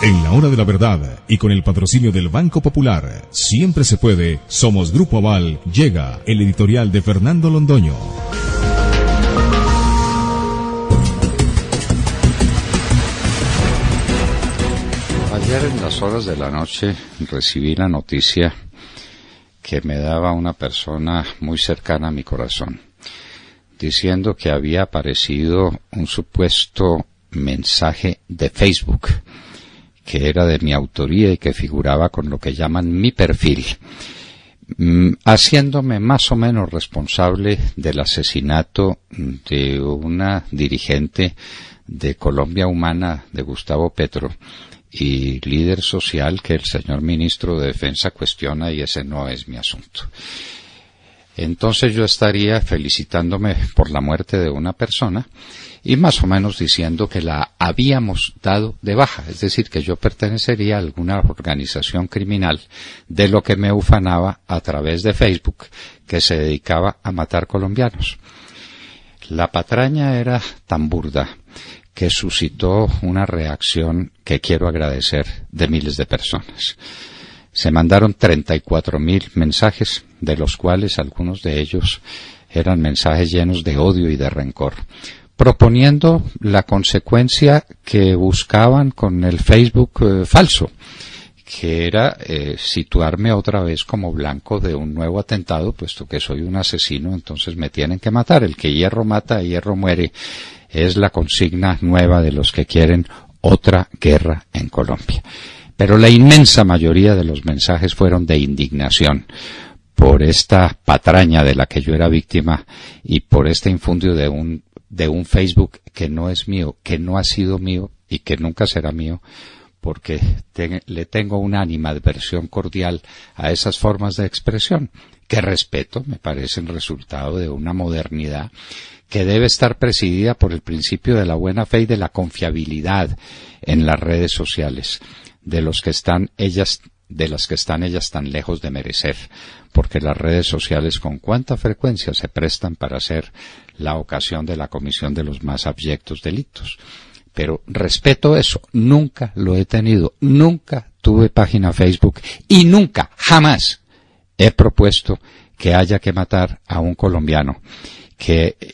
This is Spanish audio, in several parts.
En la hora de la verdad y con el patrocinio del Banco Popular, siempre se puede, somos Grupo Aval, llega el editorial de Fernando Londoño. Ayer en las horas de la noche recibí la noticia que me daba una persona muy cercana a mi corazón, diciendo que había aparecido un supuesto mensaje de Facebook que era de mi autoría y que figuraba con lo que llaman mi perfil, haciéndome más o menos responsable del asesinato de una dirigente de Colombia Humana, de Gustavo Petro, y líder social que el señor ministro de Defensa cuestiona, y ese no es mi asunto. Entonces yo estaría felicitándome por la muerte de una persona y más o menos diciendo que la habíamos dado de baja, es decir, que yo pertenecería a alguna organización criminal de lo que me ufanaba a través de Facebook, que se dedicaba a matar colombianos. La patraña era tan burda que suscitó una reacción que quiero agradecer de miles de personas. Se mandaron 34.000 mensajes, de los cuales algunos de ellos eran mensajes llenos de odio y de rencor, proponiendo la consecuencia que buscaban con el Facebook falso, que era situarme otra vez como blanco de un nuevo atentado, puesto que soy un asesino, entonces me tienen que matar. El que hierro mata, hierro muere, es la consigna nueva de los que quieren otra guerra en Colombia. Pero la inmensa mayoría de los mensajes fueron de indignación por esta patraña de la que yo era víctima y por este infundio de un Facebook que no es mío, que no ha sido mío y que nunca será mío, porque le tengo una animadversión cordial a esas formas de expresión, que respeto, me parecen resultado de una modernidad que debe estar presidida por el principio de la buena fe y de la confiabilidad en las redes sociales, de las que están ellas tan lejos de merecer, porque las redes sociales con cuánta frecuencia se prestan para ser la ocasión de la comisión de los más abyectos delitos. Pero respeto eso, nunca lo he tenido, nunca tuve página Facebook y nunca, jamás he propuesto que haya que matar a un colombiano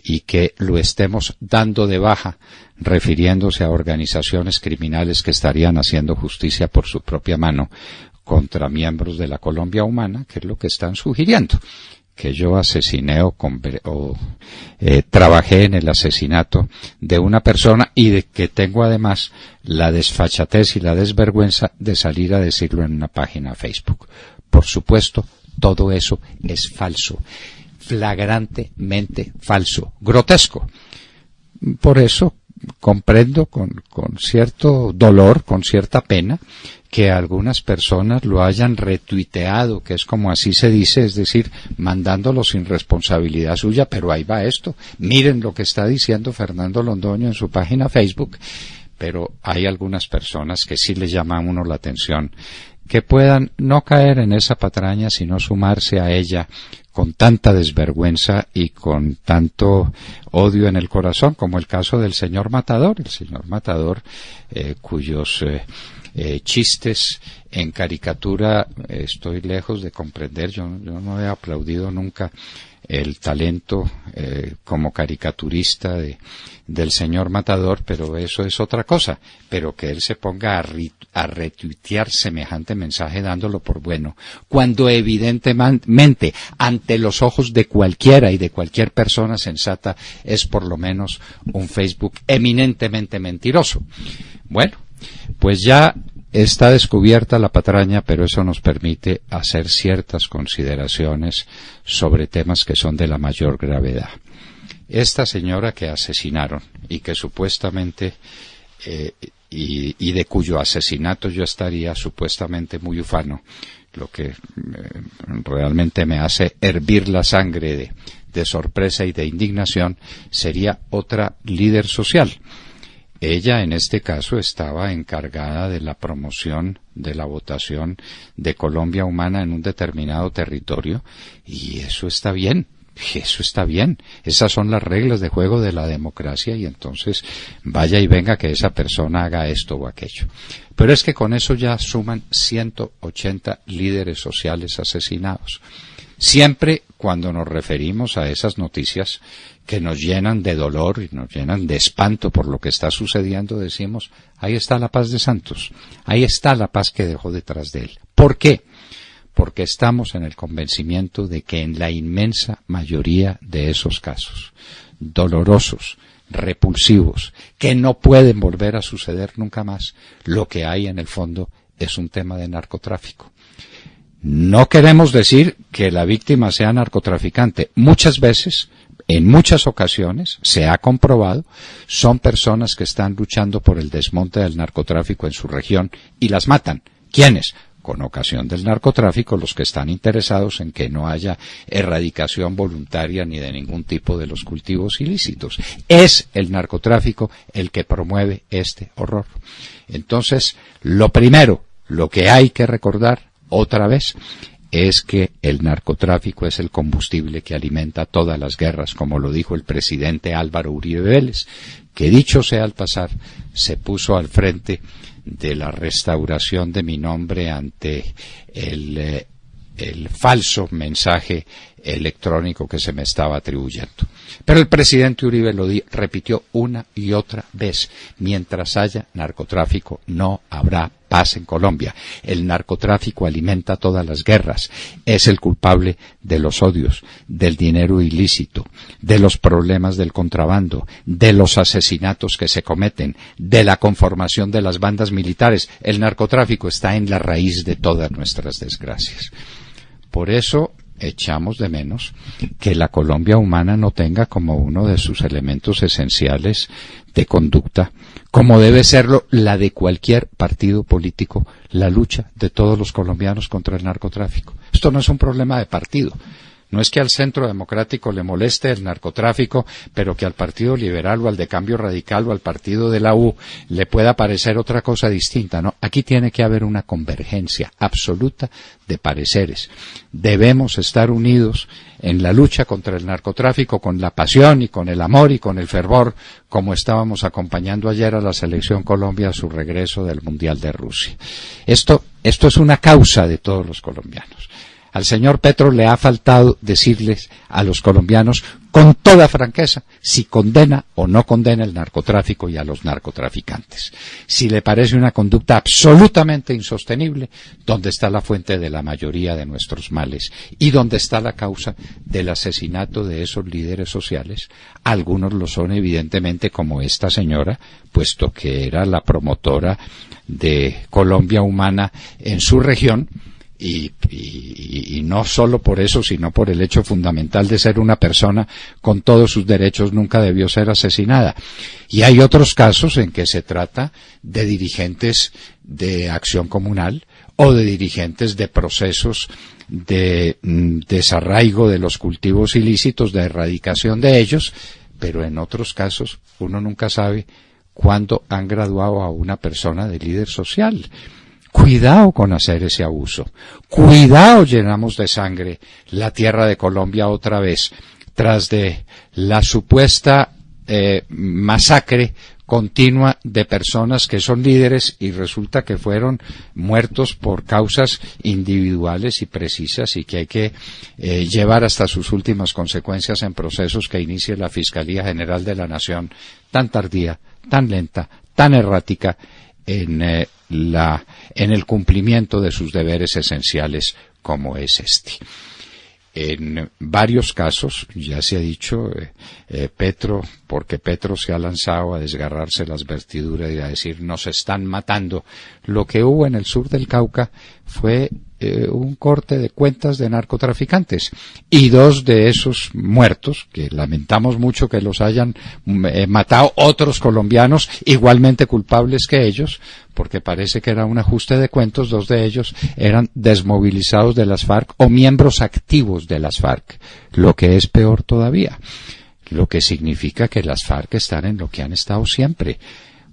y que lo estemos dando de baja, refiriéndose a organizaciones criminales que estarían haciendo justicia por su propia mano contra miembros de la Colombia Humana, que es lo que están sugiriendo, que yo asesiné trabajé en el asesinato de una persona y de que tengo además la desfachatez y la desvergüenza de salir a decirlo en una página Facebook. Por supuesto, todo eso es falso, flagrantemente falso, grotesco. Por eso comprendo con cierto dolor, con cierta pena, que algunas personas lo hayan retuiteado, que es como así se dice, es decir, mandándolo sin responsabilidad suya, pero ahí va esto. Miren lo que está diciendo Fernando Londoño en su página Facebook, pero hay algunas personas que sí le llaman a uno la atención, que puedan no caer en esa patraña, sino sumarse a ella con tanta desvergüenza y con tanto odio en el corazón, como el caso del señor Matador, cuyos chistes en caricatura estoy lejos de comprender. Yo no he aplaudido nunca el talento como caricaturista del señor Matador, pero eso es otra cosa. Pero que él se ponga a retuitear semejante mensaje dándolo por bueno, cuando evidentemente ante los ojos de cualquiera y de cualquier persona sensata es por lo menos un Facebook eminentemente mentiroso. Bueno, pues ya está descubierta la patraña, pero eso nos permite hacer ciertas consideraciones sobre temas que son de la mayor gravedad. Esta señora que asesinaron y que supuestamente y de cuyo asesinato yo estaría supuestamente muy ufano, lo que realmente me hace hervir la sangre de sorpresa y de indignación, sería otra líder social. Ella, en este caso, estaba encargada de la promoción de la votación de Colombia Humana en un determinado territorio, y eso está bien, Eso está bien, esas son las reglas de juego de la democracia y entonces vaya y venga que esa persona haga esto o aquello. Pero es que con eso ya suman 180 líderes sociales asesinados. Siempre cuando nos referimos a esas noticias que nos llenan de dolor y nos llenan de espanto por lo que está sucediendo, decimos, ahí está la paz de Santos, ahí está la paz que dejó detrás de él. ¿Por qué? Porque estamos en el convencimiento de que en la inmensa mayoría de esos casos, dolorosos, repulsivos, que no pueden volver a suceder nunca más, lo que hay en el fondo es un tema de narcotráfico. No queremos decir que la víctima sea narcotraficante. Muchas veces, en muchas ocasiones, se ha comprobado, son personas que están luchando por el desmonte del narcotráfico en su región y las matan. ¿Quiénes? Con ocasión del narcotráfico, los que están interesados en que no haya erradicación voluntaria ni de ningún tipo de los cultivos ilícitos. Es el narcotráfico el que promueve este horror. Entonces, lo primero, lo que hay que recordar otra vez, es que el narcotráfico es el combustible que alimenta todas las guerras, como lo dijo el presidente Álvaro Uribe Vélez, que dicho sea al pasar, se puso al frente de la restauración de mi nombre ante el falso mensaje electrónico que se me estaba atribuyendo. Pero el presidente Uribe lo repitió una y otra vez: mientras haya narcotráfico no habrá paz en Colombia. El narcotráfico alimenta todas las guerras, es el culpable de los odios, del dinero ilícito, de los problemas del contrabando, de los asesinatos que se cometen, de la conformación de las bandas militares. El narcotráfico está en la raíz de todas nuestras desgracias. Por eso echamos de menos que la Colombia humana no tenga como uno de sus elementos esenciales de conducta, como debe serlo la de cualquier partido político, la lucha de todos los colombianos contra el narcotráfico. Esto no es un problema de partido. No es que al Centro Democrático le moleste el narcotráfico, pero que al Partido Liberal o al de Cambio Radical o al partido de la U le pueda parecer otra cosa distinta. No, aquí tiene que haber una convergencia absoluta de pareceres. Debemos estar unidos en la lucha contra el narcotráfico con la pasión y con el amor y con el fervor, como estábamos acompañando ayer a la Selección Colombia a su regreso del Mundial de Rusia. Esto es una causa de todos los colombianos. Al señor Petro le ha faltado decirles a los colombianos con toda franqueza si condena o no condena el narcotráfico y a los narcotraficantes. Si le parece una conducta absolutamente insostenible, ¿dónde está la fuente de la mayoría de nuestros males? ¿Y dónde está la causa del asesinato de esos líderes sociales? Algunos lo son evidentemente, como esta señora, puesto que era la promotora de Colombia Humana en su región, y no solo por eso, sino por el hecho fundamental de ser una persona con todos sus derechos, nunca debió ser asesinada. Y hay otros casos en que se trata de dirigentes de acción comunal o de dirigentes de procesos de desarraigo de los cultivos ilícitos, de erradicación de ellos, pero en otros casos uno nunca sabe cuándo han graduado a una persona de líder social. Cuidado con hacer ese abuso. Cuidado, llenamos de sangre la tierra de Colombia otra vez, tras de la supuesta masacre continua de personas que son líderes y resulta que fueron muertos por causas individuales y precisas y que hay que llevar hasta sus últimas consecuencias en procesos que inicie la Fiscalía General de la Nación, tan tardía, tan lenta, tan errática, en el cumplimiento de sus deberes esenciales como es este. En varios casos, ya se ha dicho, Petro, porque Petro se ha lanzado a desgarrarse las vestiduras y a decir nos están matando. Lo que hubo en el sur del Cauca fue un corte de cuentas de narcotraficantes y 2 de esos muertos, que lamentamos mucho que los hayan matado otros colombianos igualmente culpables que ellos, porque parece que era un ajuste de cuentos, 2 de ellos eran desmovilizados de las FARC o miembros activos de las FARC, lo que es peor todavía, lo que significa que las FARC están en lo que han estado siempre,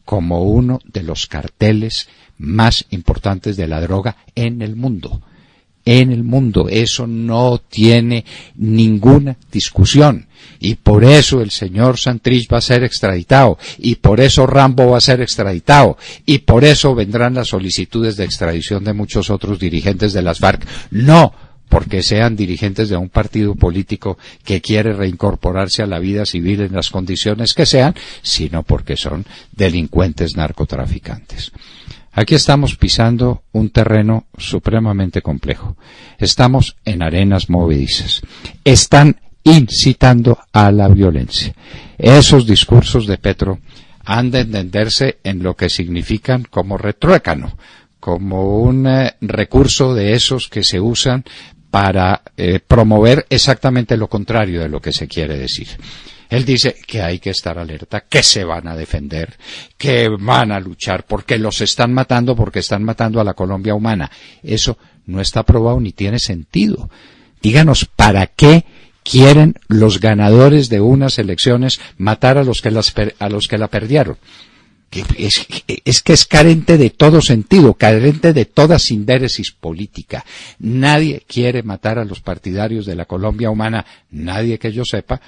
como uno de los carteles más importantes de la droga en el mundo. en el mundo. Eso no tiene ninguna discusión. Y por eso el señor Santrich va a ser extraditado, y por eso Rambo va a ser extraditado, y por eso vendrán las solicitudes de extradición de muchos otros dirigentes de las FARC. No porque sean dirigentes de un partido político que quiere reincorporarse a la vida civil en las condiciones que sean, sino porque son delincuentes narcotraficantes. Aquí estamos pisando un terreno supremamente complejo. Estamos en arenas movedizas. Están incitando a la violencia. Esos discursos de Petro han de entenderse en lo que significan como retruécano, como un recurso de esos que se usan para promover exactamente lo contrario de lo que se quiere decir. Él dice que hay que estar alerta, que se van a defender, que van a luchar, porque los están matando, porque están matando a la Colombia humana. Eso no está probado ni tiene sentido. Díganos, ¿para qué quieren los ganadores de unas elecciones matar a los que la perdieron? Es que es carente de todo sentido, carente de toda sindéresis política. Nadie quiere matar a los partidarios de la Colombia humana, nadie que yo sepa.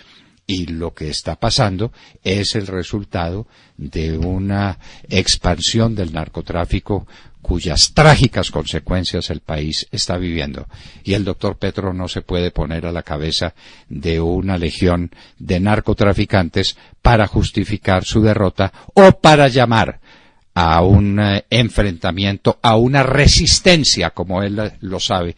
Y lo que está pasando es el resultado de una expansión del narcotráfico cuyas trágicas consecuencias el país está viviendo. Y el doctor Petro no se puede poner a la cabeza de una legión de narcotraficantes para justificar su derrota o para llamar a un enfrentamiento, a una resistencia, como él lo sabe,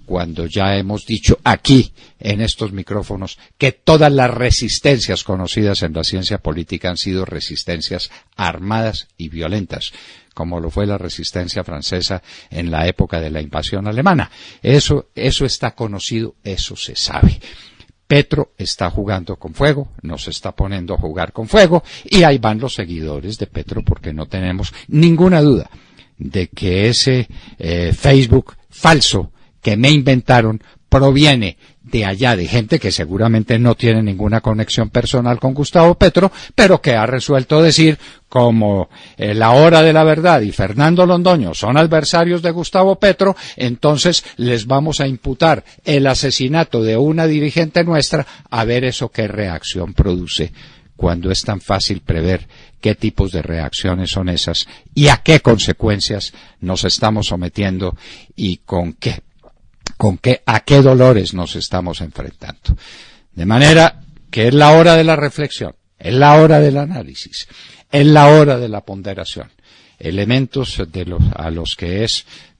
cuando ya hemos dicho aquí, en estos micrófonos, que todas las resistencias conocidas en la ciencia política han sido resistencias armadas y violentas, como lo fue la resistencia francesa en la época de la invasión alemana. Eso está conocido, eso se sabe. Petro está jugando con fuego, nos está poniendo a jugar con fuego, y ahí van los seguidores de Petro, porque no tenemos ninguna duda de que ese Facebook falso que me inventaron proviene de allá, de gente que seguramente no tiene ninguna conexión personal con Gustavo Petro, pero que ha resuelto decir, como La Hora de la Verdad y Fernando Londoño son adversarios de Gustavo Petro, entonces les vamos a imputar el asesinato de una dirigente nuestra, a ver eso qué reacción produce, cuando es tan fácil prever qué tipos de reacciones son esas y a qué consecuencias nos estamos sometiendo y a qué dolores nos estamos enfrentando. De manera que es la hora de la reflexión, es la hora del análisis, es la hora de la ponderación. Elementos a los que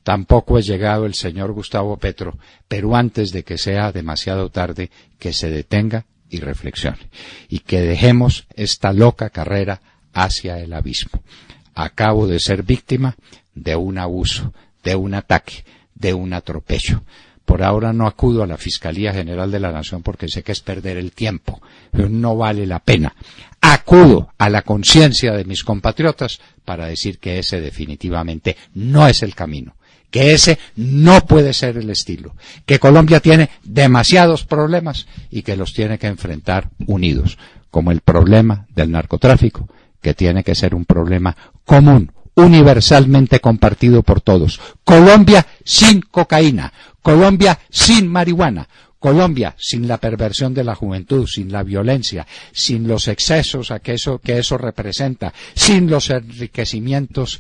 tampoco es llegado el señor Gustavo Petro, pero antes de que sea demasiado tarde, que se detenga y reflexione, y que dejemos esta loca carrera hacia el abismo. Acabo de ser víctima de un abuso, de un ataque, de un atropello. Por ahora no acudo a la Fiscalía General de la Nación porque sé que es perder el tiempo, pero no vale la pena. Acudo a la conciencia de mis compatriotas para decir que ese definitivamente no es el camino, que ese no puede ser el estilo, que Colombia tiene demasiados problemas y que los tiene que enfrentar unidos, como el problema del narcotráfico, que tiene que ser un problema común, universalmente compartido por todos. Colombia sin cocaína, Colombia sin marihuana, Colombia sin la perversión de la juventud, sin la violencia, sin los excesos que eso representa, sin los enriquecimientos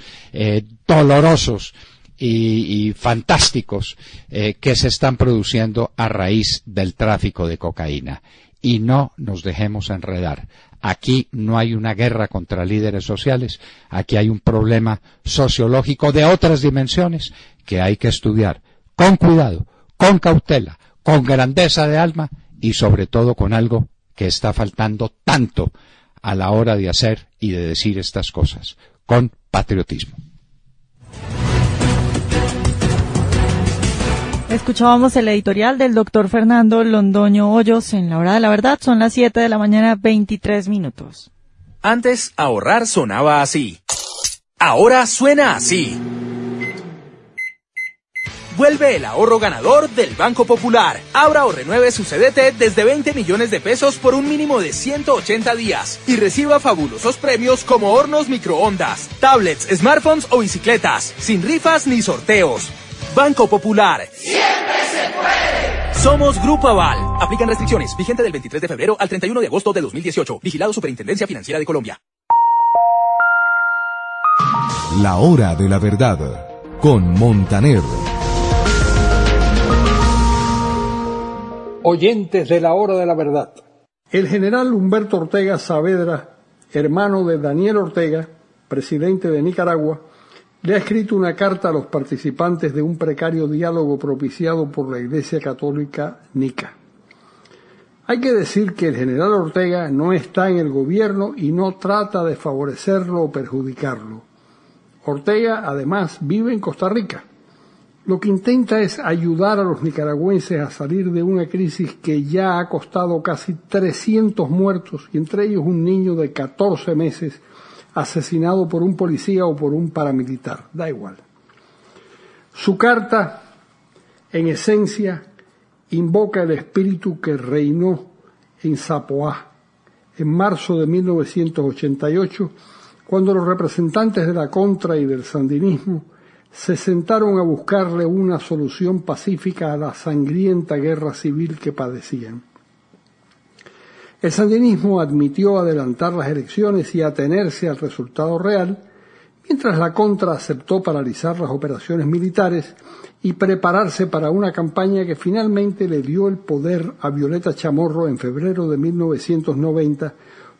dolorosos y fantásticos que se están produciendo a raíz del tráfico de cocaína. Y no nos dejemos enredar. Aquí no hay una guerra contra líderes sociales, aquí hay un problema sociológico de otras dimensiones que hay que estudiar con cuidado, con cautela, con grandeza de alma y sobre todo con algo que está faltando tanto a la hora de hacer y de decir estas cosas, con patriotismo. Escuchábamos el editorial del doctor Fernando Londoño Hoyos en La Hora de la Verdad. Son las 7 de la mañana, 23 minutos. Antes, ahorrar sonaba así. Ahora suena así. Vuelve el ahorro ganador del Banco Popular. Abra o renueve su CDT desde 20 millones de pesos por un mínimo de 180 días. Y reciba fabulosos premios como hornos microondas, tablets, smartphones o bicicletas. Sin rifas ni sorteos. Banco Popular. ¡Siempre! Somos Grupo Aval. Aplican restricciones. Vigente del 23 de febrero al 31 de agosto de 2018. Vigilado Superintendencia Financiera de Colombia. La hora de la verdad, con Montaner. Oyentes de la hora de la verdad. El general Humberto Ortega Saavedra, hermano de Daniel Ortega, presidente de Nicaragua, le ha escrito una carta a los participantes de un precario diálogo propiciado por la Iglesia Católica Nica. Hay que decir que el general Ortega no está en el gobierno y no trata de favorecerlo o perjudicarlo. Ortega, además, vive en Costa Rica. Lo que intenta es ayudar a los nicaragüenses a salir de una crisis que ya ha costado casi 300 muertos, y entre ellos un niño de 14 meses asesinado por un policía o por un paramilitar, da igual. Su carta, en esencia, invoca el espíritu que reinó en Zapoá en marzo de 1988, cuando los representantes de la Contra y del sandinismo se sentaron a buscarle una solución pacífica a la sangrienta guerra civil que padecían. El sandinismo admitió adelantar las elecciones y atenerse al resultado real, mientras la Contra aceptó paralizar las operaciones militares y prepararse para una campaña que finalmente le dio el poder a Violeta Chamorro en febrero de 1990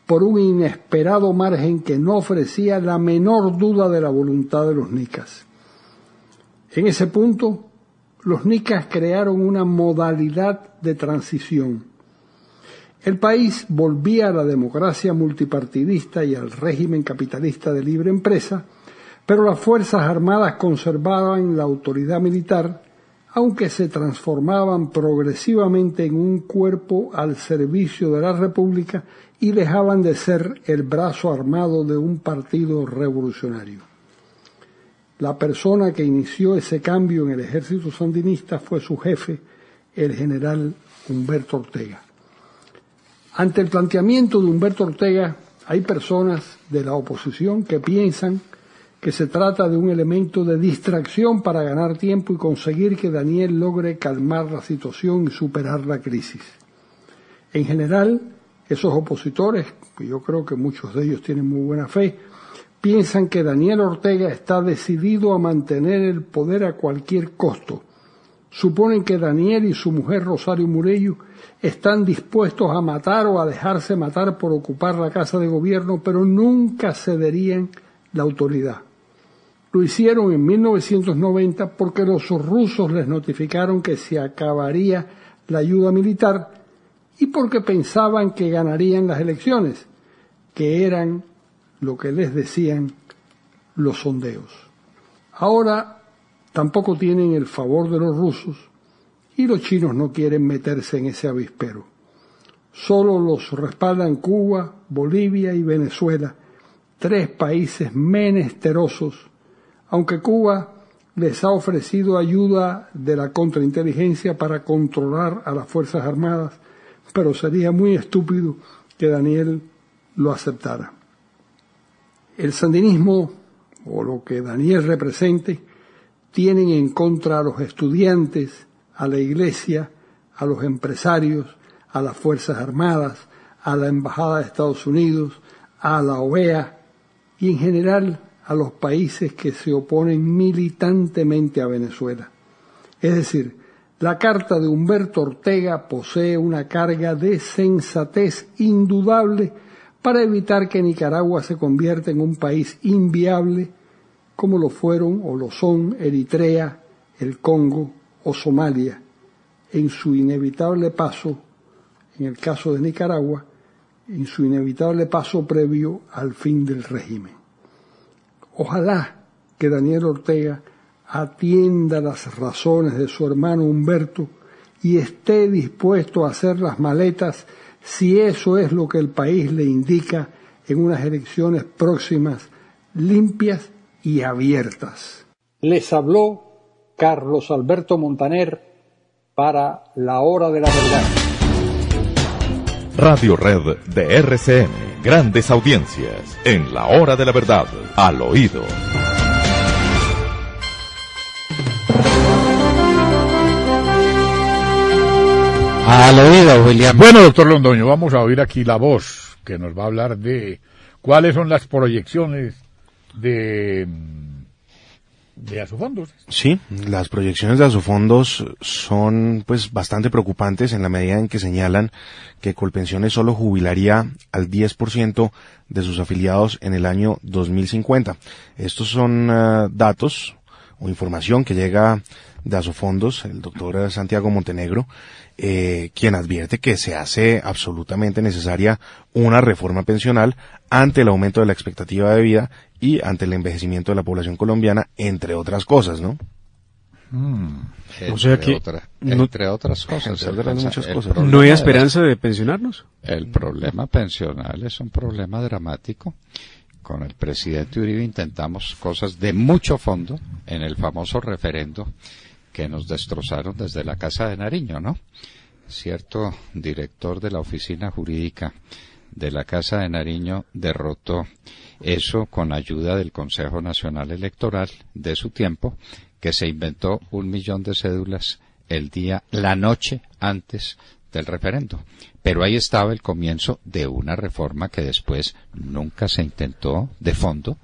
por un inesperado margen que no ofrecía la menor duda de la voluntad de los nicas. En ese punto, los nicas crearon una modalidad de transición. El país volvía a la democracia multipartidista y al régimen capitalista de libre empresa, pero las Fuerzas Armadas conservaban la autoridad militar, aunque se transformaban progresivamente en un cuerpo al servicio de la República y dejaban de ser el brazo armado de un partido revolucionario. La persona que inició ese cambio en el ejército sandinista fue su jefe, el general Humberto Ortega. Ante el planteamiento de Humberto Ortega, hay personas de la oposición que piensan que se trata de un elemento de distracción para ganar tiempo y conseguir que Daniel logre calmar la situación y superar la crisis. En general, esos opositores, que yo creo que muchos de ellos tienen muy buena fe, piensan que Daniel Ortega está decidido a mantener el poder a cualquier costo. Suponen que Daniel y su mujer Rosario Murillo están dispuestos a matar o a dejarse matar por ocupar la casa de gobierno, pero nunca cederían la autoridad. Lo hicieron en 1990 porque los rusos les notificaron que se acabaría la ayuda militar y porque pensaban que ganarían las elecciones, que eran lo que les decían los sondeos. Ahora tampoco tienen el favor de los rusos y los chinos no quieren meterse en ese avispero. Solo los respaldan Cuba, Bolivia y Venezuela, 3 países menesterosos, aunque Cuba les ha ofrecido ayuda de la contrainteligencia para controlar a las Fuerzas Armadas, pero sería muy estúpido que Daniel lo aceptara. El sandinismo, o lo que Daniel represente, tienen en contra a los estudiantes, a la iglesia, a los empresarios, a las Fuerzas Armadas, a la Embajada de Estados Unidos, a la OEA y en general a los países que se oponen militantemente a Venezuela. Es decir, la carta de Humberto Ortega posee una carga de sensatez indudable para evitar que Nicaragua se convierta en un país inviable como lo fueron o lo son Eritrea, el Congo o Somalia, en su inevitable paso, en el caso de Nicaragua, en su inevitable paso previo al fin del régimen. Ojalá que Daniel Ortega atienda las razones de su hermano Humberto y esté dispuesto a hacer las maletas si eso es lo que el país le indica en unas elecciones próximas, limpias y abiertas. Les habló Carlos Alberto Montaner para La Hora de la Verdad. Radio Red de RCN. Grandes audiencias en La Hora de la Verdad. Al oído. Al oído, William. Bueno, doctor Londoño, vamos a oír aquí la voz que nos va a hablar de cuáles son las proyecciones de Asofondos. Sí, las proyecciones de Asofondos son pues bastante preocupantes en la medida en que señalan que Colpensiones solo jubilaría al 10% de sus afiliados en el año 2050. Estos son datos o información que llega de Asofondos, el doctor Santiago Montenegro, quien advierte que se hace absolutamente necesaria una reforma pensional ante el aumento de la expectativa de vida y ante el envejecimiento de la población colombiana, entre otras cosas, ¿no? O sea que entre otras cosas, ¿no hay esperanza de pensionarnos? El problema pensional es un problema dramático. Con el presidente Uribe intentamos cosas de mucho fondo en el famoso referendo que nos destrozaron desde la Casa de Nariño, ¿no? Cierto director de la oficina jurídica de la Casa de Nariño derrotó eso con ayuda del Consejo Nacional Electoral de su tiempo, que se inventó 1 millón de cédulas la noche antes del referendo. Pero ahí estaba el comienzo de una reforma que después nunca se intentó de fondo.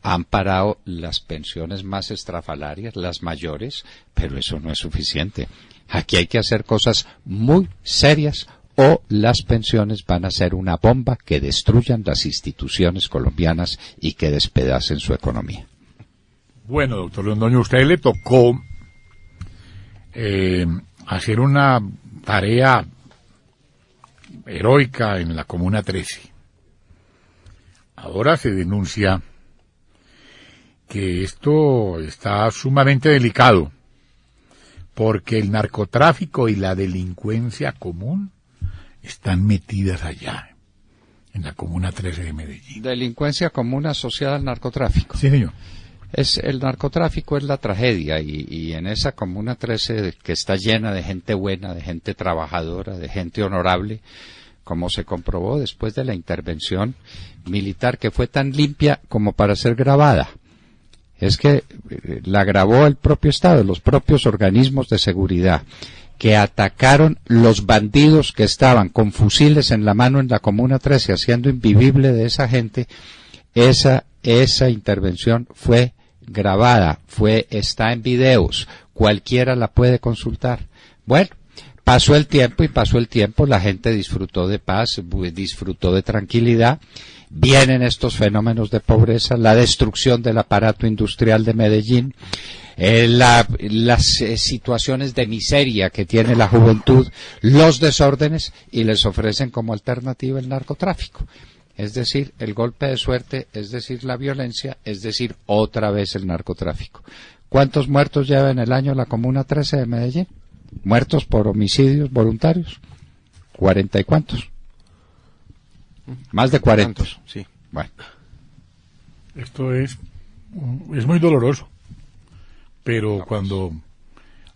Han parado las pensiones más estrafalarias, las mayores, pero eso no es suficiente. Aquí hay que hacer cosas muy serias o las pensiones van a ser una bomba que destruyan las instituciones colombianas y que despedacen su economía. Bueno, doctor Londoño, a usted le tocó hacer una tarea heroica en la Comuna 13. Ahora se denuncia que esto está sumamente delicado, porque el narcotráfico y la delincuencia común están metidas allá, en la Comuna 13 de Medellín. Delincuencia común asociada al narcotráfico. Sí, señor. El narcotráfico es la tragedia y en esa Comuna 13 que está llena de gente buena, de gente trabajadora, de gente honorable, como se comprobó después de la intervención militar que fue tan limpia como para ser grabada. Es que la grabó el propio Estado, los propios organismos de seguridad, que atacaron los bandidos que estaban con fusiles en la mano en la Comuna 13, haciendo invivible de esa gente. Esa intervención fue grabada, está en videos, cualquiera la puede consultar. Bueno, pasó el tiempo, la gente disfrutó de paz, disfrutó de tranquilidad. Vienen estos fenómenos de pobreza, la destrucción del aparato industrial de Medellín, las situaciones de miseria que tiene la juventud, los desórdenes, y les ofrecen como alternativa el narcotráfico. Es decir, el golpe de suerte, es decir, la violencia, es decir, otra vez el narcotráfico. ¿Cuántos muertos lleva en el año la Comuna 13 de Medellín? ¿Muertos por homicidios voluntarios? ¿40 y cuántos? Más de 40. Sí. Bueno. Esto es muy doloroso, pero cuando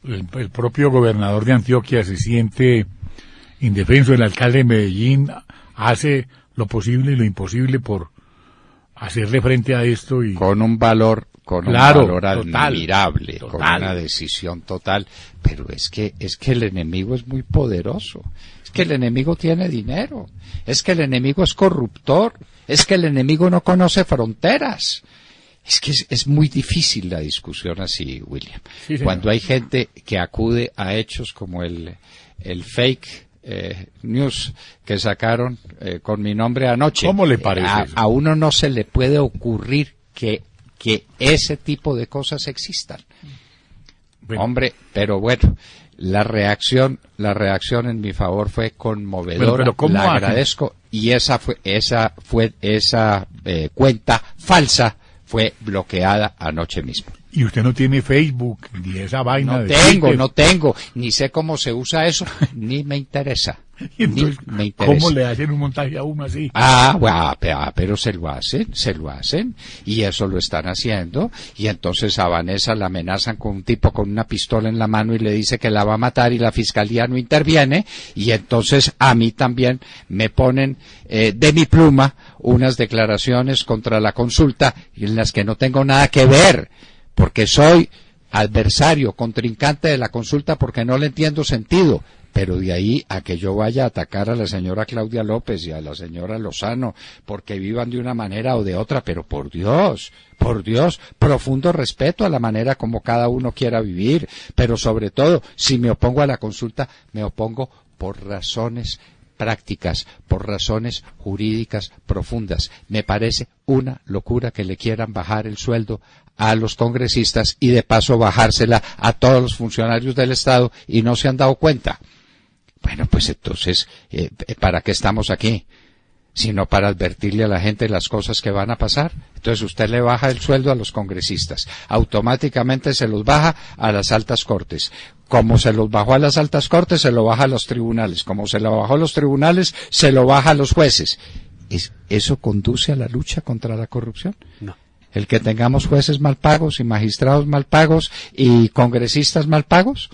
el propio gobernador de Antioquia se siente indefenso, el alcalde de Medellín hace lo posible y lo imposible por hacerle frente a esto y con un valor admirable, total. Con una decisión total, pero es que el enemigo es muy poderoso, es que el enemigo tiene dinero, es que el enemigo es corruptor, es que el enemigo no conoce fronteras. Es que es muy difícil la discusión así, William. Sí, cuando hay gente que acude a hechos como el fake news que sacaron con mi nombre anoche. ¿Cómo le parece a uno no se le puede ocurrir que ese tipo de cosas existan. Bueno. Hombre, pero bueno, la reacción en mi favor fue conmovedora. Pero la agradezco, y esa cuenta falsa fue bloqueada anoche mismo. ¿Y usted no tiene Facebook ni esa vaina? No tengo, ni sé cómo se usa eso, ni me interesa. Entonces, me interesa. ¿Cómo le hacen un montaje a uno así? Pero se lo hacen, y eso lo están haciendo, y entonces a Vanessa la amenazan con un tipo con una pistola en la mano y le dice que la va a matar y la fiscalía no interviene, y entonces a mí también me ponen de mi pluma unas declaraciones contra la consulta en las que no tengo nada que ver, porque soy adversario, contrincante de la consulta, porque no le entiendo sentido. pero de ahí a que yo vaya a atacar a la señora Claudia López y a la señora Lozano porque vivan de una manera o de otra, pero por Dios, profundo respeto a la manera como cada uno quiera vivir, pero sobre todo, si me opongo a la consulta, me opongo por razones prácticas, por razones jurídicas profundas. Me parece una locura que le quieran bajar el sueldo a los congresistas y de paso bajársela a todos los funcionarios del Estado y no se han dado cuenta. Bueno, pues entonces, ¿para qué estamos aquí? Sino para advertirle a la gente las cosas que van a pasar. Entonces usted le baja el sueldo a los congresistas, automáticamente se los baja a las altas cortes. Como se los bajó a las altas cortes, se lo baja a los tribunales. Como se lo bajó a los tribunales, se lo baja a los jueces. ¿Eso conduce a la lucha contra la corrupción? No. ¿El que tengamos jueces mal pagos y magistrados mal pagos y congresistas mal pagos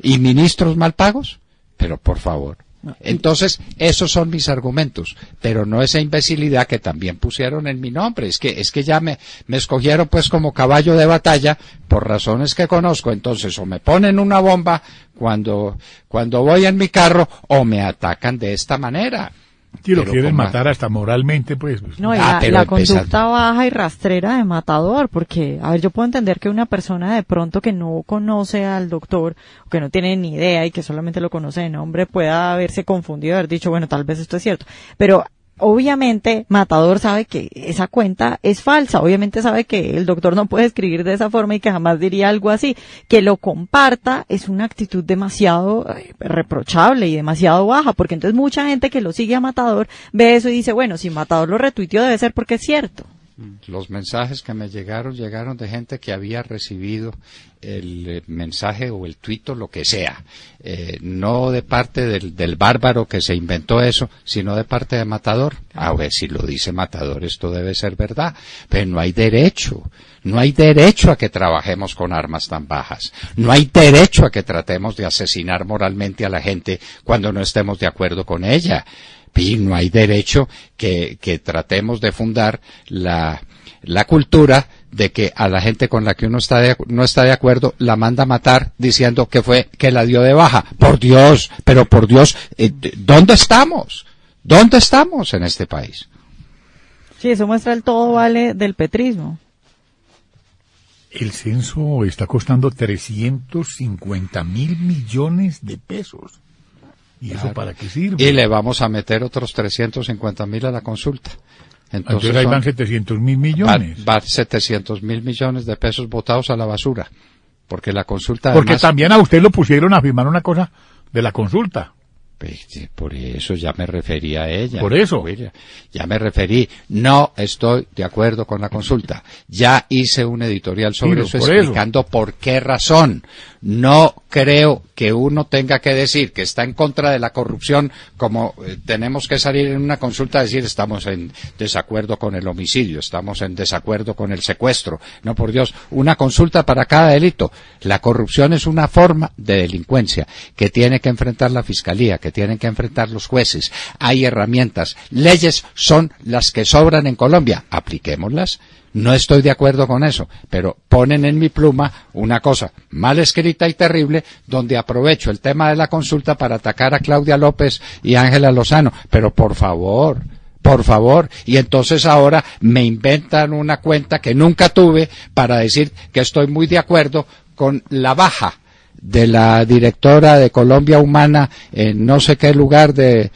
y ministros mal pagos? Pero por favor. Entonces, esos son mis argumentos, pero no esa imbecilidad que también pusieron en mi nombre. Es que ya me escogieron pues como caballo de batalla por razones que conozco. Entonces, o me ponen una bomba cuando voy en mi carro, o me atacan de esta manera. Si lo quieren matar hasta moralmente, pues. No, y la conducta baja y rastrera de matador, porque, a ver, yo puedo entender que una persona de pronto que no conoce al doctor, o que no tiene ni idea y que solamente lo conoce de nombre, pueda haberse confundido, haber dicho, bueno, tal vez esto es cierto. Pero, obviamente, Matador sabe que esa cuenta es falsa, obviamente sabe que el doctor no puede escribir de esa forma y que jamás diría algo así. Que lo comparta es una actitud demasiado reprochable y demasiado baja, porque entonces mucha gente que lo sigue a Matador ve eso y dice, bueno, si Matador lo retuiteó debe ser porque es cierto. Los mensajes que me llegaron de gente que había recibido el mensaje o el tuit o lo que sea, no de parte del bárbaro que se inventó eso, sino de parte de Matador. A ver, si lo dice Matador, esto debe ser verdad, pero no hay derecho a que trabajemos con armas tan bajas, no hay derecho a que tratemos de asesinar moralmente a la gente cuando no estemos de acuerdo con ella. Y no hay derecho que tratemos de fundar la cultura de que a la gente con la que uno no está de acuerdo la manda a matar diciendo que la dio de baja. Por Dios, pero por Dios, ¿dónde estamos? ¿Dónde estamos en este país? Sí, eso muestra el todo vale del petrismo. El censo está costando 350.000 millones de pesos. ¿Y claro, eso para qué sirve? Y le vamos a meter otros 350.000 a la consulta. Entonces ahí van 700.000 millones. Va 700.000 millones de pesos botados a la basura. Porque la consulta Porque además, también a usted lo pusieron a firmar una cosa de la consulta. Por eso ya me referí a ella. Por eso. Ya me referí. No estoy de acuerdo con la consulta. Ya hice un editorial sobre eso explicando por qué razón. No creo que uno tenga que decir que está en contra de la corrupción como tenemos que salir en una consulta a decir estamos en desacuerdo con el homicidio, estamos en desacuerdo con el secuestro. No, por Dios, una consulta para cada delito. La corrupción es una forma de delincuencia que tiene que enfrentar la fiscalía, que tienen que enfrentar los jueces. Hay herramientas. Leyes son las que sobran en Colombia. Apliquémoslas. No estoy de acuerdo con eso, pero ponen en mi pluma una cosa mal escrita y terrible, donde aprovecho el tema de la consulta para atacar a Claudia López y Ángela Lozano. Pero por favor, y entonces ahora me inventan una cuenta que nunca tuve para decir que estoy muy de acuerdo con la baja de la directora de Colombia Humana en no sé qué lugar de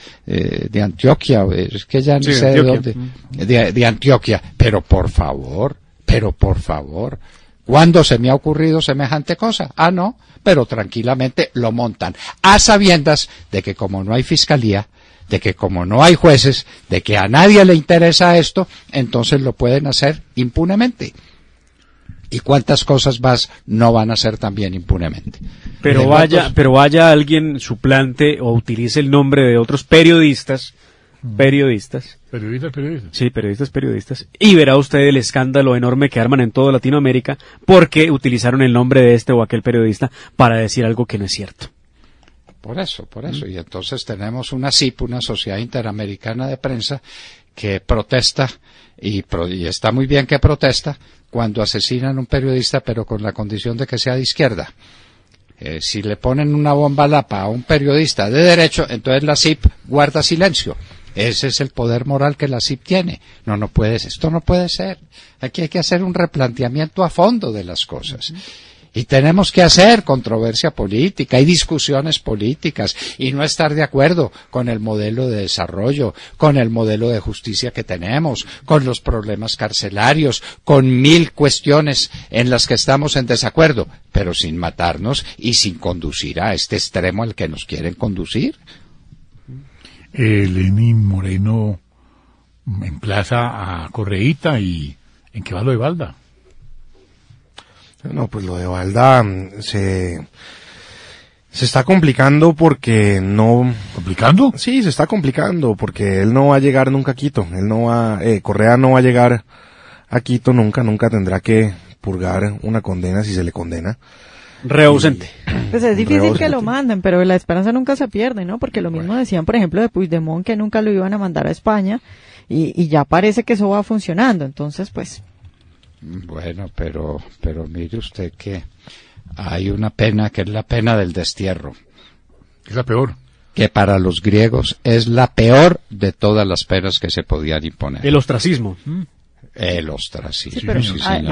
Antioquia, es que ya no sé de dónde, de Antioquia, pero por favor, ¿cuándo se me ha ocurrido semejante cosa? Ah, no, pero tranquilamente lo montan, a sabiendas de que como no hay fiscalía, de que como no hay jueces, de que a nadie le interesa esto, entonces lo pueden hacer impunemente. ¿Y cuántas cosas más no van a hacer también impunemente? Pero vaya alguien suplante o utilice el nombre de otros periodistas. Sí, periodistas. Y verá usted el escándalo enorme que arman en toda Latinoamérica porque utilizaron el nombre de este o aquel periodista para decir algo que no es cierto. Por eso. Y entonces tenemos una CIP, una Sociedad Interamericana de Prensa, que protesta y está muy bien que protesta cuando asesinan a un periodista, pero con la condición de que sea de izquierda. Si le ponen una bomba a lapa a un periodista de derecho, entonces la CIP guarda silencio. Ese es el poder moral que la CIP tiene. Esto no puede ser. Aquí hay que hacer un replanteamiento a fondo de las cosas. Y tenemos que hacer controversia política y discusiones políticas y no estar de acuerdo con el modelo de desarrollo, con el modelo de justicia que tenemos, con los problemas carcelarios, con 1000 cuestiones en las que estamos en desacuerdo, pero sin matarnos y sin conducir a este extremo al que nos quieren conducir. Lenín Moreno emplaza a Correíta y ¿en qué va lo de Balda? No, pues lo de Balda se está complicando porque no... ¿Complicando? Sí, se está complicando porque él no va a llegar nunca a Quito. Correa no va a llegar a Quito nunca tendrá que purgar una condena si se le condena. Reausente. Pues es difícil que lo manden, pero la esperanza nunca se pierde, ¿no? Porque lo mismo decían, por ejemplo, de Puigdemont, que nunca lo iban a mandar a España, y ya parece que eso va funcionando, entonces pues... Bueno, pero mire usted que hay una pena que es la pena del destierro. Es la peor. Que para los griegos es la peor de todas las penas que se podían imponer. El ostracismo. El ostracismo. Sí, pero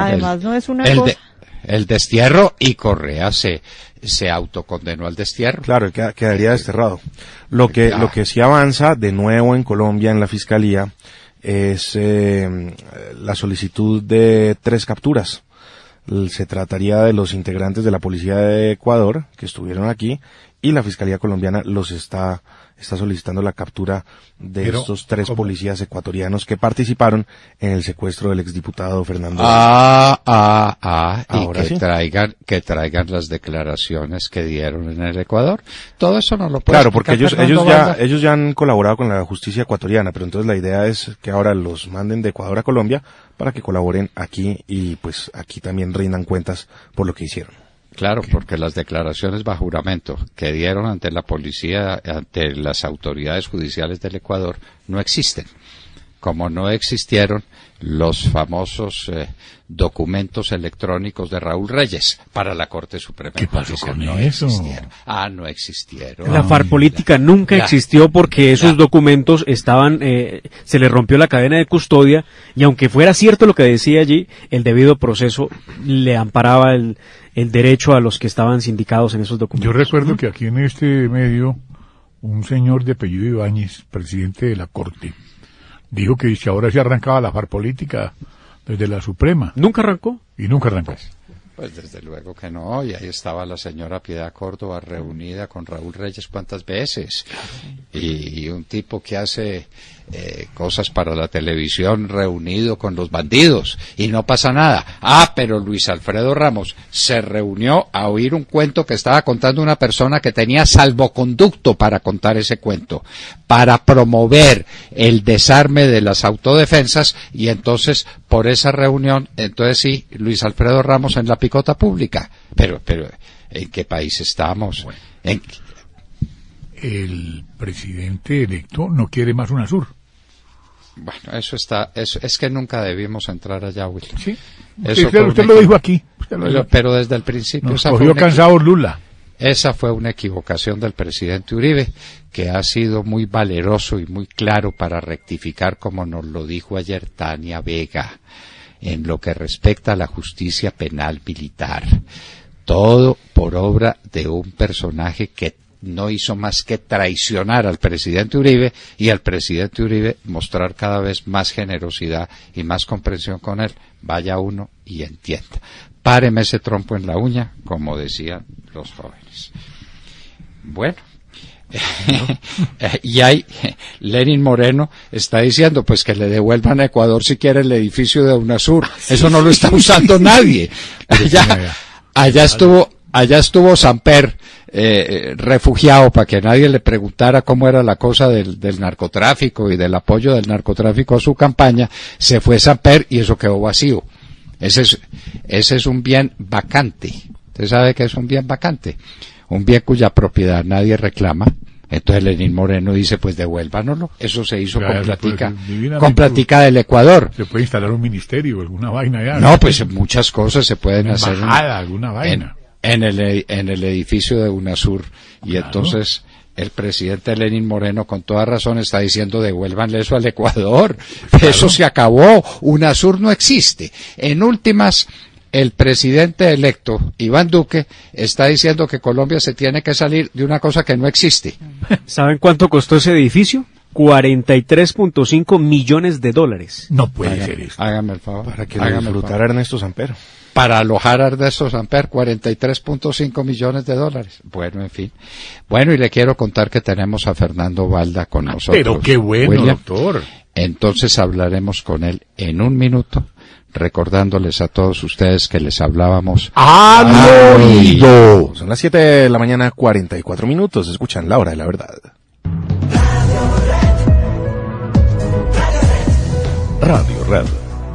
además no es una cosa... El destierro, y Correa se autocondenó al destierro. Claro, quedaría desterrado. Lo que sí avanza de nuevo en Colombia en la Fiscalía es la solicitud de 3 capturas. Se trataría de los integrantes de la Policía de Ecuador que estuvieron aquí, y la Fiscalía colombiana los está solicitando la captura de estos 3 policías ecuatorianos que participaron en el secuestro del exdiputado Fernando. Y que traigan las declaraciones que dieron en el Ecuador. Todo eso no lo puede. Claro, porque ellos ya han colaborado con la justicia ecuatoriana, pero entonces la idea es que ahora los manden de Ecuador a Colombia para que colaboren aquí y pues aquí también rindan cuentas por lo que hicieron. Claro, porque las declaraciones bajo juramento que dieron ante la policía, ante las autoridades judiciales del Ecuador, no existen. Como no existieron los famosos documentos electrónicos de Raúl Reyes para la Corte Suprema. ¿Qué pasó con eso? No existieron. La farpolítica nunca existió porque esos documentos estaban, se le rompió la cadena de custodia, y aunque fuera cierto lo que decía allí, el debido proceso le amparaba el derecho a los que estaban sindicados en esos documentos. Yo recuerdo que aquí en este medio, un señor de apellido Ibáñez, presidente de la Corte, dijo que ahora se arrancaba la farpolítica desde la Suprema. ¿Nunca arrancó? Y nunca arrancó. Pues desde luego que no, y ahí estaba la señora Piedad Córdoba reunida con Raúl Reyes cuántas veces, y un tipo que hace cosas para la televisión reunido con los bandidos, y no pasa nada. Pero Luis Alfredo Ramos se reunió a oír un cuento que estaba contando una persona que tenía salvoconducto para contar ese cuento, para promover el desarme de las autodefensas, y entonces por esa reunión, entonces sí, Luis Alfredo Ramos en la picota pública. Pero ¿en qué país estamos? Bueno, el presidente electo no quiere más UNASUR. Bueno, es que nunca debimos entrar allá, Will. Sí, usted lo dijo aquí. Pero desde el principio nos cogió cansados Lula. Esa fue una equivocación del presidente Uribe, que ha sido muy valeroso y muy claro para rectificar, como nos lo dijo ayer Tania Vega, en lo que respecta a la justicia penal militar. Todo por obra de un personaje que no hizo más que traicionar al presidente Uribe, y al presidente Uribe mostrar cada vez más generosidad y más comprensión con él. Vaya uno y entienda. Páreme ese trompo en la uña, como decían los jóvenes. Bueno, y ahí Lenín Moreno está diciendo pues que le devuelvan a Ecuador si quiere el edificio de UNASUR. Eso no lo está usando nadie. Allá estuvo Samper refugiado para que nadie le preguntara cómo era la cosa del narcotráfico y del apoyo del narcotráfico a su campaña. Se fue Samper y eso quedó vacío. Ese es un bien vacante. ¿Usted sabe qué es un bien vacante? Un bien cuya propiedad nadie reclama. Entonces Lenín Moreno dice, pues devuélvanoslo. Eso se hizo con plática del Ecuador. Se puede instalar un ministerio, alguna vaina ya. No, pues muchas cosas se pueden hacer. Alguna vaina. en el edificio de UNASUR. Y claro. Entonces el presidente Lenín Moreno con toda razón está diciendo devuélvanle eso al Ecuador. Claro. Eso se acabó. UNASUR no existe. En últimas, el presidente electo, Iván Duque, está diciendo que Colombia se tiene que salir de una cosa que no existe. ¿Saben cuánto costó ese edificio? 43.5 millones de dólares. No puede ser eso. Hágame el favor. Para que lo disfrutara Ernesto Samper. Para alojar a Ernesto Samper, 43.5 millones de dólares. Bueno, en fin. Bueno, y le quiero contar que tenemos a Fernando Balda con nosotros. Pero qué bueno, William. Doctor. Entonces hablaremos con él en un minuto, recordándoles a todos ustedes que les hablábamos al oído. Son las 7 de la mañana, 44 minutos. Escuchan La Hora de la Verdad. Radio Red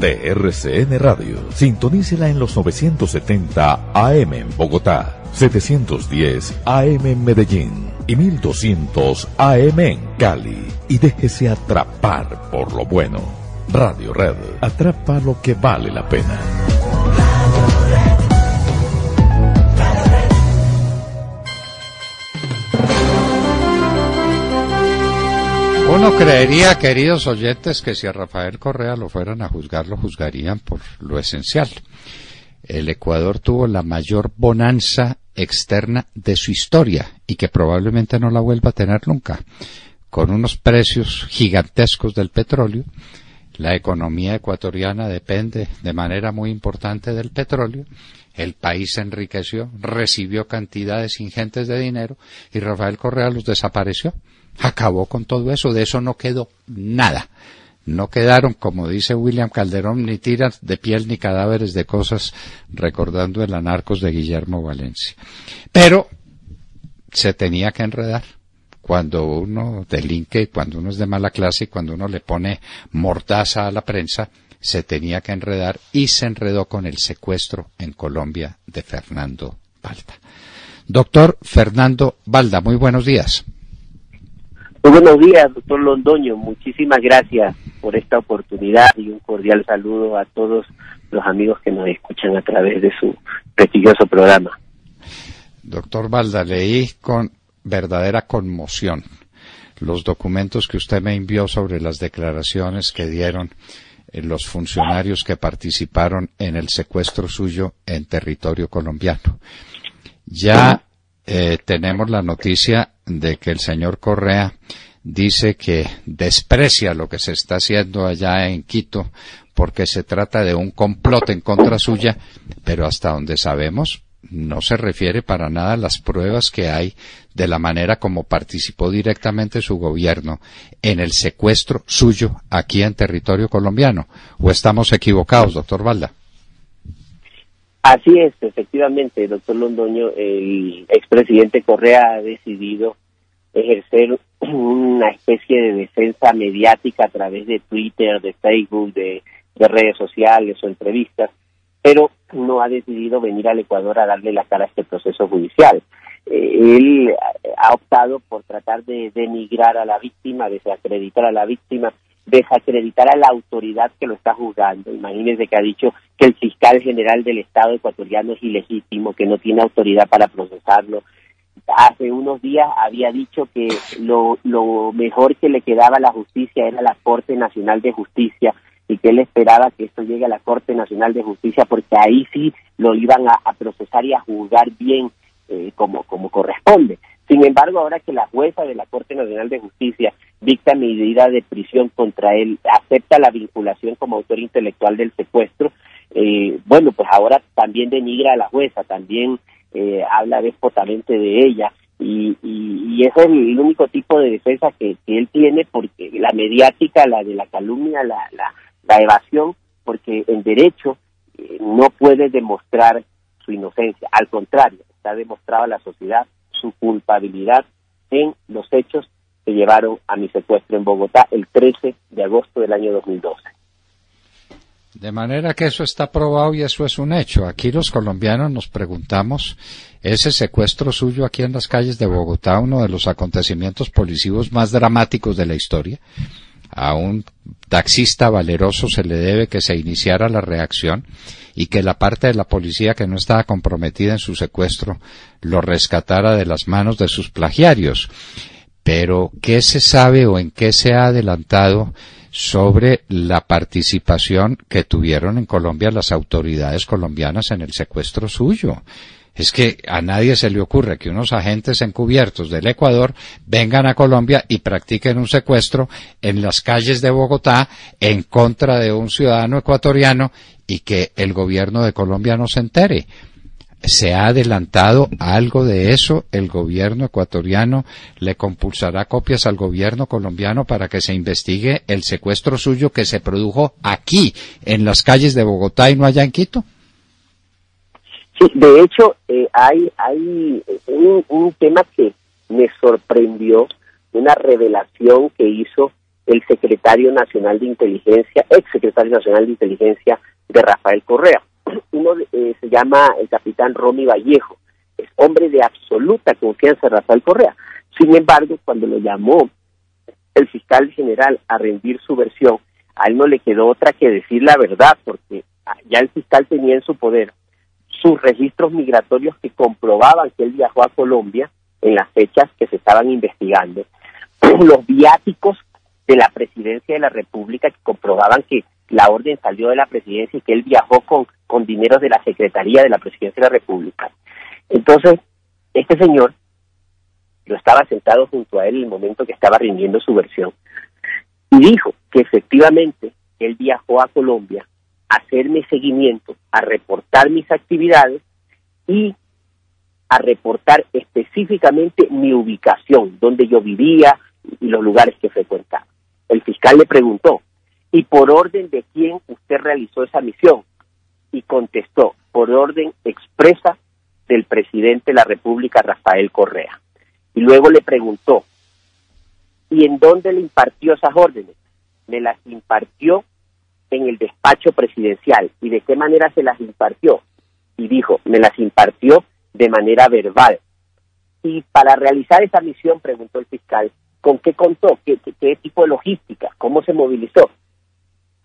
de RCN Radio. Sintonícela en los 970 AM en Bogotá, 710 AM en Medellín y 1200 AM en Cali. Y déjese atrapar por lo bueno. Radio Red, atrapa lo que vale la pena. Uno creería, queridos oyentes, que si a Rafael Correa lo fueran a juzgar, lo juzgarían por lo esencial. El Ecuador tuvo la mayor bonanza externa de su historia y que probablemente no la vuelva a tener nunca. Con unos precios gigantescos del petróleo, la economía ecuatoriana depende de manera muy importante del petróleo. El país se enriqueció, recibió cantidades ingentes de dinero y Rafael Correa los desapareció. Acabó con todo eso, de eso no quedó nada. No quedaron, como dice William Calderón, ni tiras de piel ni cadáveres de cosas, recordando el Anarcos de Guillermo Valencia. Pero se tenía que enredar. Cuando uno delinque, cuando uno es de mala clase y cuando uno le pone mordaza a la prensa, se tenía que enredar y se enredó con el secuestro en Colombia de Fernando Balda. Doctor Fernando Balda, muy buenos días. Muy buenos días, doctor Londoño. Muchísimas gracias por esta oportunidad y un cordial saludo a todos los amigos que nos escuchan a través de su prestigioso programa. Doctor Balda, leí con verdadera conmoción los documentos que usted me envió sobre las declaraciones que dieron los funcionarios que participaron en el secuestro suyo en territorio colombiano. Ya tenemos la noticia de que el señor Correa dice que desprecia lo que se está haciendo allá en Quito porque se trata de un complot en contra suya, pero hasta donde sabemos no se refiere para nada a las pruebas que hay de la manera como participó directamente su gobierno en el secuestro suyo aquí en territorio colombiano. ¿O estamos equivocados, doctor Balda? Así es, efectivamente, doctor Londoño. El expresidente Correa ha decidido ejercer una especie de defensa mediática a través de Twitter, de Facebook, de redes sociales o entrevistas, pero no ha decidido venir al Ecuador a darle la cara a este proceso judicial. Él ha optado por tratar de denigrar a la víctima, desacreditar a la víctima, desacreditar a la autoridad que lo está juzgando. Imagínense que ha dicho que el fiscal general del Estado ecuatoriano es ilegítimo, que no tiene autoridad para procesarlo. Hace unos días había dicho que lo mejor que le quedaba a la justicia era la Corte Nacional de Justicia y que él esperaba que esto llegue a la Corte Nacional de Justicia porque ahí sí lo iban a procesar y a juzgar bien como corresponde. Sin embargo, ahora que la jueza de la Corte Nacional de Justicia dicta medida de prisión contra él, acepta la vinculación como autor intelectual del secuestro, bueno, pues ahora también denigra a la jueza, también habla déspotamente de ella, y ese es el único tipo de defensa que él tiene, porque la mediática, la de la calumnia, la evasión, porque en derecho no puede demostrar su inocencia, al contrario, está demostrada a la sociedad su culpabilidad en los hechos que llevaron a mi secuestro en Bogotá el 13 de agosto del año 2012. De manera que eso está probado y eso es un hecho. Aquí los colombianos nos preguntamos, ese secuestro suyo aquí en las calles de Bogotá, uno de los acontecimientos policivos más dramáticos de la historia, a un taxista valeroso se le debe que se iniciara la reacción y que la parte de la policía que no estaba comprometida en su secuestro lo rescatara de las manos de sus plagiarios. Pero, ¿qué se sabe o en qué se ha adelantado sobre la participación que tuvieron en Colombia las autoridades colombianas en el secuestro suyo? Es que a nadie se le ocurre que unos agentes encubiertos del Ecuador vengan a Colombia y practiquen un secuestro en las calles de Bogotá en contra de un ciudadano ecuatoriano y que el gobierno de Colombia no se entere. ¿Se ha adelantado algo de eso? ¿El gobierno ecuatoriano le compulsará copias al gobierno colombiano para que se investigue el secuestro suyo que se produjo aquí, en las calles de Bogotá y no allá en Quito? Sí, de hecho, hay un tema que me sorprendió, una revelación que hizo el secretario nacional de inteligencia, ex secretario nacional de inteligencia de Rafael Correa. Uno se llama el capitán Romy Vallejo, es hombre de absoluta confianza de Rafael Correa. Sin embargo, cuando lo llamó el fiscal general a rendir su versión, a él no le quedó otra que decir la verdad, porque ya el fiscal tenía en su poder sus registros migratorios que comprobaban que él viajó a Colombia en las fechas que se estaban investigando, los viáticos de la presidencia de la República que comprobaban que la orden salió de la presidencia y que él viajó con dineros de la Secretaría de la Presidencia de la República. Entonces, este señor, yo estaba sentado junto a él en el momento que estaba rindiendo su versión, y dijo que efectivamente él viajó a Colombia a hacerme seguimiento, a reportar mis actividades y a reportar específicamente mi ubicación, donde yo vivía y los lugares que frecuentaba. El fiscal le preguntó, ¿y por orden de quién usted realizó esa misión? Y contestó, por orden expresa del presidente de la República, Rafael Correa. Y luego le preguntó, ¿y en dónde le impartió esas órdenes? Me las impartió en el despacho presidencial. ¿Y de qué manera se las impartió? Y dijo, me las impartió de manera verbal. Y para realizar esa misión, preguntó el fiscal, ¿con qué contó? ¿Qué tipo de logística? ¿Cómo se movilizó?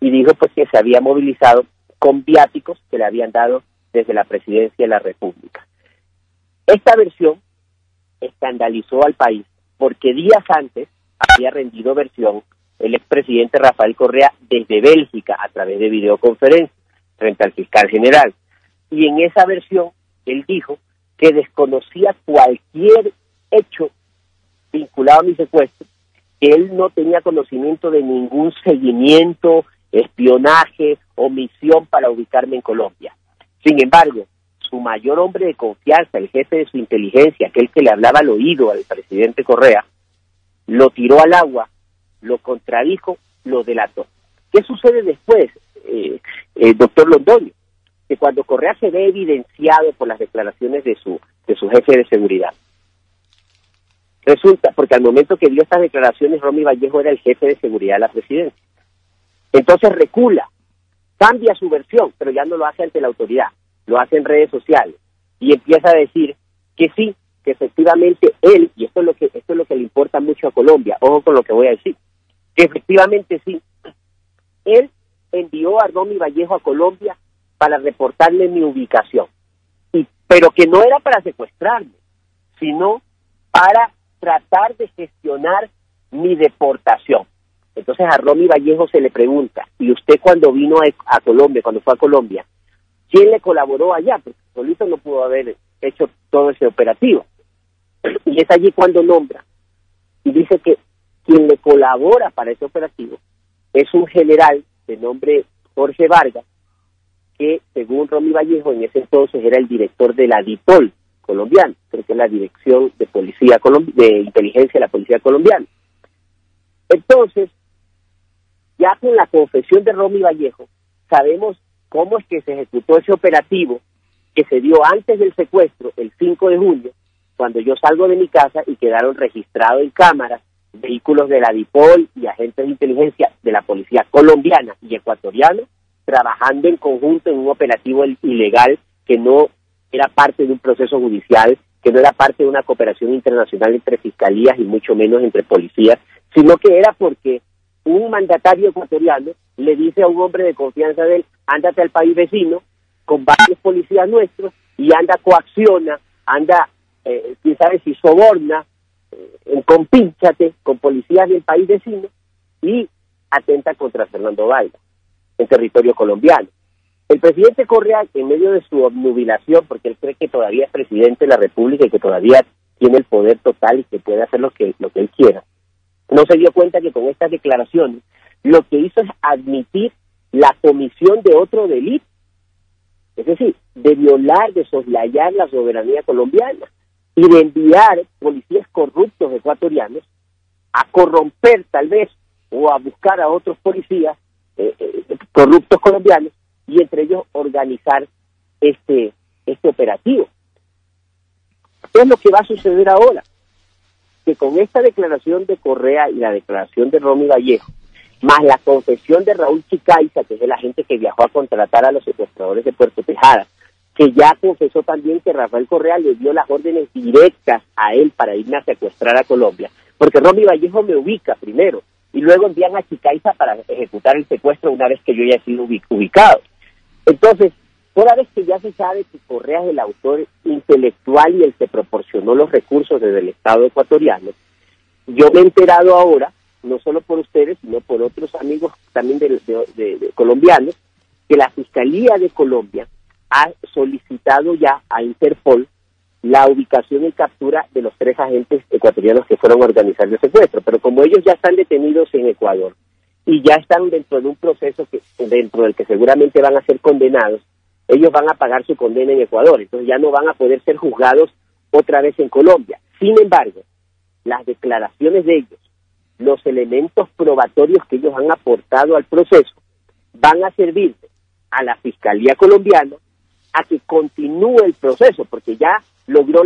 Y dijo pues que se había movilizado con viáticos que le habían dado desde la presidencia de la República. Esta versión escandalizó al país porque días antes había rendido versión el expresidente Rafael Correa desde Bélgica a través de videoconferencia frente al fiscal general. Y en esa versión él dijo que desconocía cualquier hecho vinculado a mi secuestro, que él no tenía conocimiento de ningún seguimiento, espionaje o misión para ubicarme en Colombia. Sin embargo, su mayor hombre de confianza, el jefe de su inteligencia, aquel que le hablaba al oído al presidente Correa, lo tiró al agua, lo contradijo, lo delató. ¿Qué sucede después, doctor Londoño? Que cuando Correa se ve evidenciado por las declaraciones de su jefe de seguridad, resulta, porque al momento que dio estas declaraciones, Romy Vallejo era el jefe de seguridad de la presidencia. Entonces recula, cambia su versión, pero ya no lo hace ante la autoridad, lo hace en redes sociales y empieza a decir que sí, que efectivamente él, y esto es lo que le importa mucho a Colombia, ojo con lo que voy a decir, que efectivamente sí, él envió a Romy Vallejo a Colombia para reportarle mi ubicación, pero que no era para secuestrarme, sino para tratar de gestionar mi deportación. Entonces a Romy Vallejo se le pregunta, ¿y usted cuando vino a Colombia, cuando fue a Colombia, quién le colaboró allá? Porque solito no pudo haber hecho todo ese operativo. Y es allí cuando nombra, y dice que quien le colabora para ese operativo es un general de nombre Jorge Vargas, que según Romy Vallejo en ese entonces era el director de la DIPOL colombiana, creo que es la Dirección de Policía de Inteligencia de la Policía Colombiana. Entonces, ya con la confesión de Romy Vallejo, sabemos cómo es que se ejecutó ese operativo que se dio antes del secuestro, el 5 de junio, cuando yo salgo de mi casa y quedaron registrados en cámaras vehículos de la DIPOL y agentes de inteligencia de la policía colombiana y ecuatoriana trabajando en conjunto en un operativo ilegal que no era parte de un proceso judicial, que no era parte de una cooperación internacional entre fiscalías y mucho menos entre policías, sino que era porque un mandatario ecuatoriano le dice a un hombre de confianza de él, ándate al país vecino con varios policías nuestros y coacciona, quién sabe si soborna, compínchate con policías del país vecino y atenta contra Fernando Vargas en territorio colombiano. El presidente Correa, en medio de su obnubilación, porque él cree que todavía es presidente de la República y que todavía tiene el poder total y que puede hacer lo que él quiera, no se dio cuenta que con estas declaraciones lo que hizo es admitir la comisión de otro delito, es decir, de violar, de soslayar la soberanía colombiana y de enviar policías corruptos ecuatorianos a corromper tal vez o a buscar a otros policías corruptos colombianos y entre ellos organizar este operativo. ¿Qué es lo que va a suceder ahora? Que con esta declaración de Correa y la declaración de Romy Vallejo, más la confesión de Raúl Chicaiza, que es el agente que viajó a contratar a los secuestradores de Puerto Tejada, que ya confesó también que Rafael Correa le dio las órdenes directas a él para irme a secuestrar a Colombia, porque Romy Vallejo me ubica primero, y luego envían a Chicaiza para ejecutar el secuestro una vez que yo ya he sido ubicado. Entonces, toda vez que ya se sabe que Correa es el autor intelectual y el que proporcionó los recursos desde el Estado ecuatoriano, yo me he enterado ahora, no solo por ustedes, sino por otros amigos también de colombianos, que la Fiscalía de Colombia ha solicitado ya a Interpol la ubicación y captura de los 3 agentes ecuatorianos que fueron a organizar el secuestro. Pero como ellos ya están detenidos en Ecuador y ya están dentro de un proceso dentro del que seguramente van a ser condenados, ellos van a pagar su condena en Ecuador, entonces ya no van a poder ser juzgados otra vez en Colombia. Sin embargo, las declaraciones de ellos, los elementos probatorios que ellos han aportado al proceso, van a servir a la Fiscalía colombiana a que continúe el proceso, porque ya logró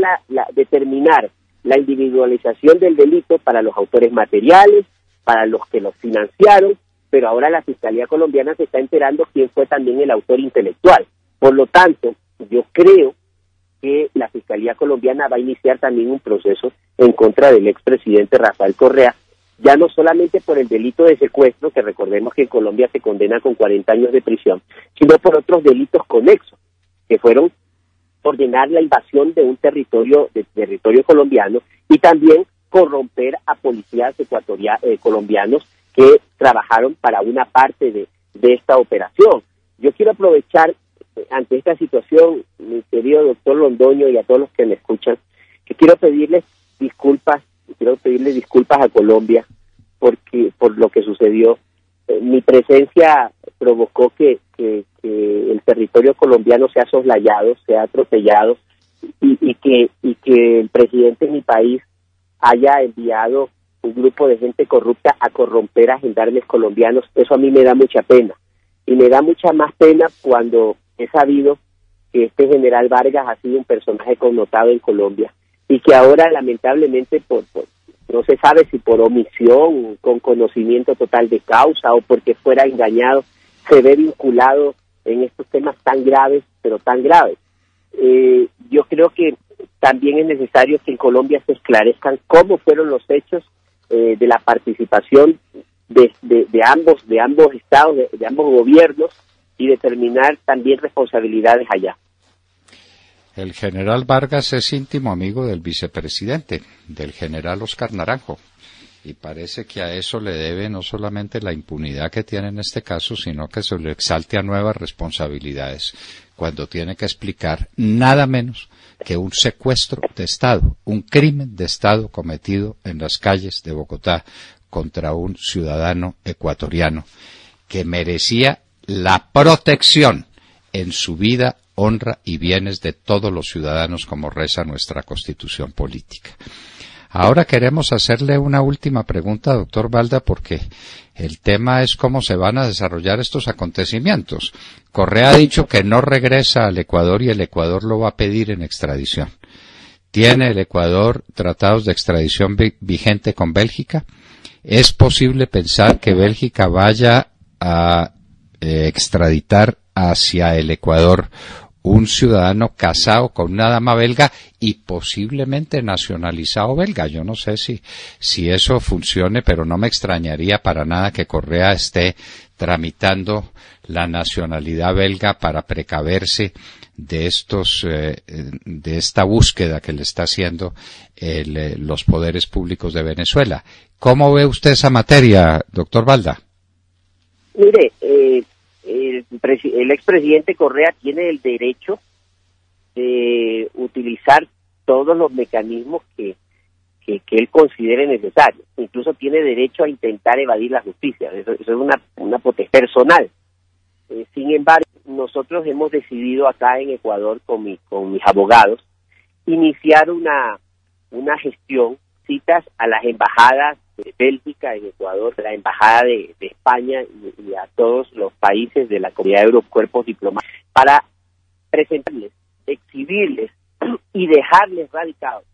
determinar la individualización del delito para los autores materiales, para los que los financiaron, pero ahora la Fiscalía colombiana se está enterando quién fue también el autor intelectual. Por lo tanto, yo creo que la Fiscalía colombiana va a iniciar también un proceso en contra del expresidente Rafael Correa, ya no solamente por el delito de secuestro, que recordemos que en Colombia se condena con 40 años de prisión, sino por otros delitos conexos, que fueron ordenar la invasión de un territorio colombiano y también corromper a policías colombianos que trabajaron para una parte de esta operación. Yo quiero aprovechar ante esta situación, mi querido doctor Londoño, y a todos los que me escuchan, que quiero pedirles disculpas a Colombia por lo que sucedió. Mi presencia provocó que el territorio colombiano sea soslayado, sea atropellado, y que el presidente de mi país haya enviado un grupo de gente corrupta a corromper a gendarmes colombianos. Eso a mí me da mucha pena, y me da mucha más pena cuando he sabido que este general Vargas ha sido un personaje connotado en Colombia y que ahora lamentablemente no se sabe si por omisión, con conocimiento total de causa o porque fuera engañado, se ve vinculado en estos temas tan graves, pero tan graves. Yo creo que también es necesario que en Colombia se esclarezcan cómo fueron los hechos de la participación de ambos estados, de ambos gobiernos, y determinar también responsabilidades allá. El general Vargas es íntimo amigo del vicepresidente, del general Oscar Naranjo, y parece que a eso le debe no solamente la impunidad que tiene en este caso, sino que se le exalte a nuevas responsabilidades, cuando tiene que explicar nada menos que un secuestro de Estado, un crimen de Estado cometido en las calles de Bogotá contra un ciudadano ecuatoriano que merecía la protección en su vida, honra y bienes de todos los ciudadanos, como reza nuestra Constitución política. Ahora queremos hacerle una última pregunta, doctor Balda, porque el tema es cómo se van a desarrollar estos acontecimientos. Correa ha dicho que no regresa al Ecuador y el Ecuador lo va a pedir en extradición. ¿Tiene el Ecuador tratados de extradición vigente con Bélgica? ¿Es posible pensar que Bélgica vaya a extraditar hacia el Ecuador un ciudadano casado con una dama belga y posiblemente nacionalizado belga. Yo no sé si eso funcione, pero no me extrañaría para nada que Correa esté tramitando la nacionalidad belga para precaverse de esta búsqueda que le está haciendo los poderes públicos de Venezuela. ¿Cómo ve usted esa materia, doctor Balda? Mire, el expresidente Correa tiene el derecho de utilizar todos los mecanismos que él considere necesarios. Incluso tiene derecho a intentar evadir la justicia. Eso es una potestad personal. Sin embargo, nosotros hemos decidido acá en Ecuador con mis abogados iniciar una gestión, citas a las embajadas de Bélgica en Ecuador, la embajada de España y a todos los países de la Comunidad de Cuerpos Diplomáticos para presentarles, exhibirles y dejarles radicados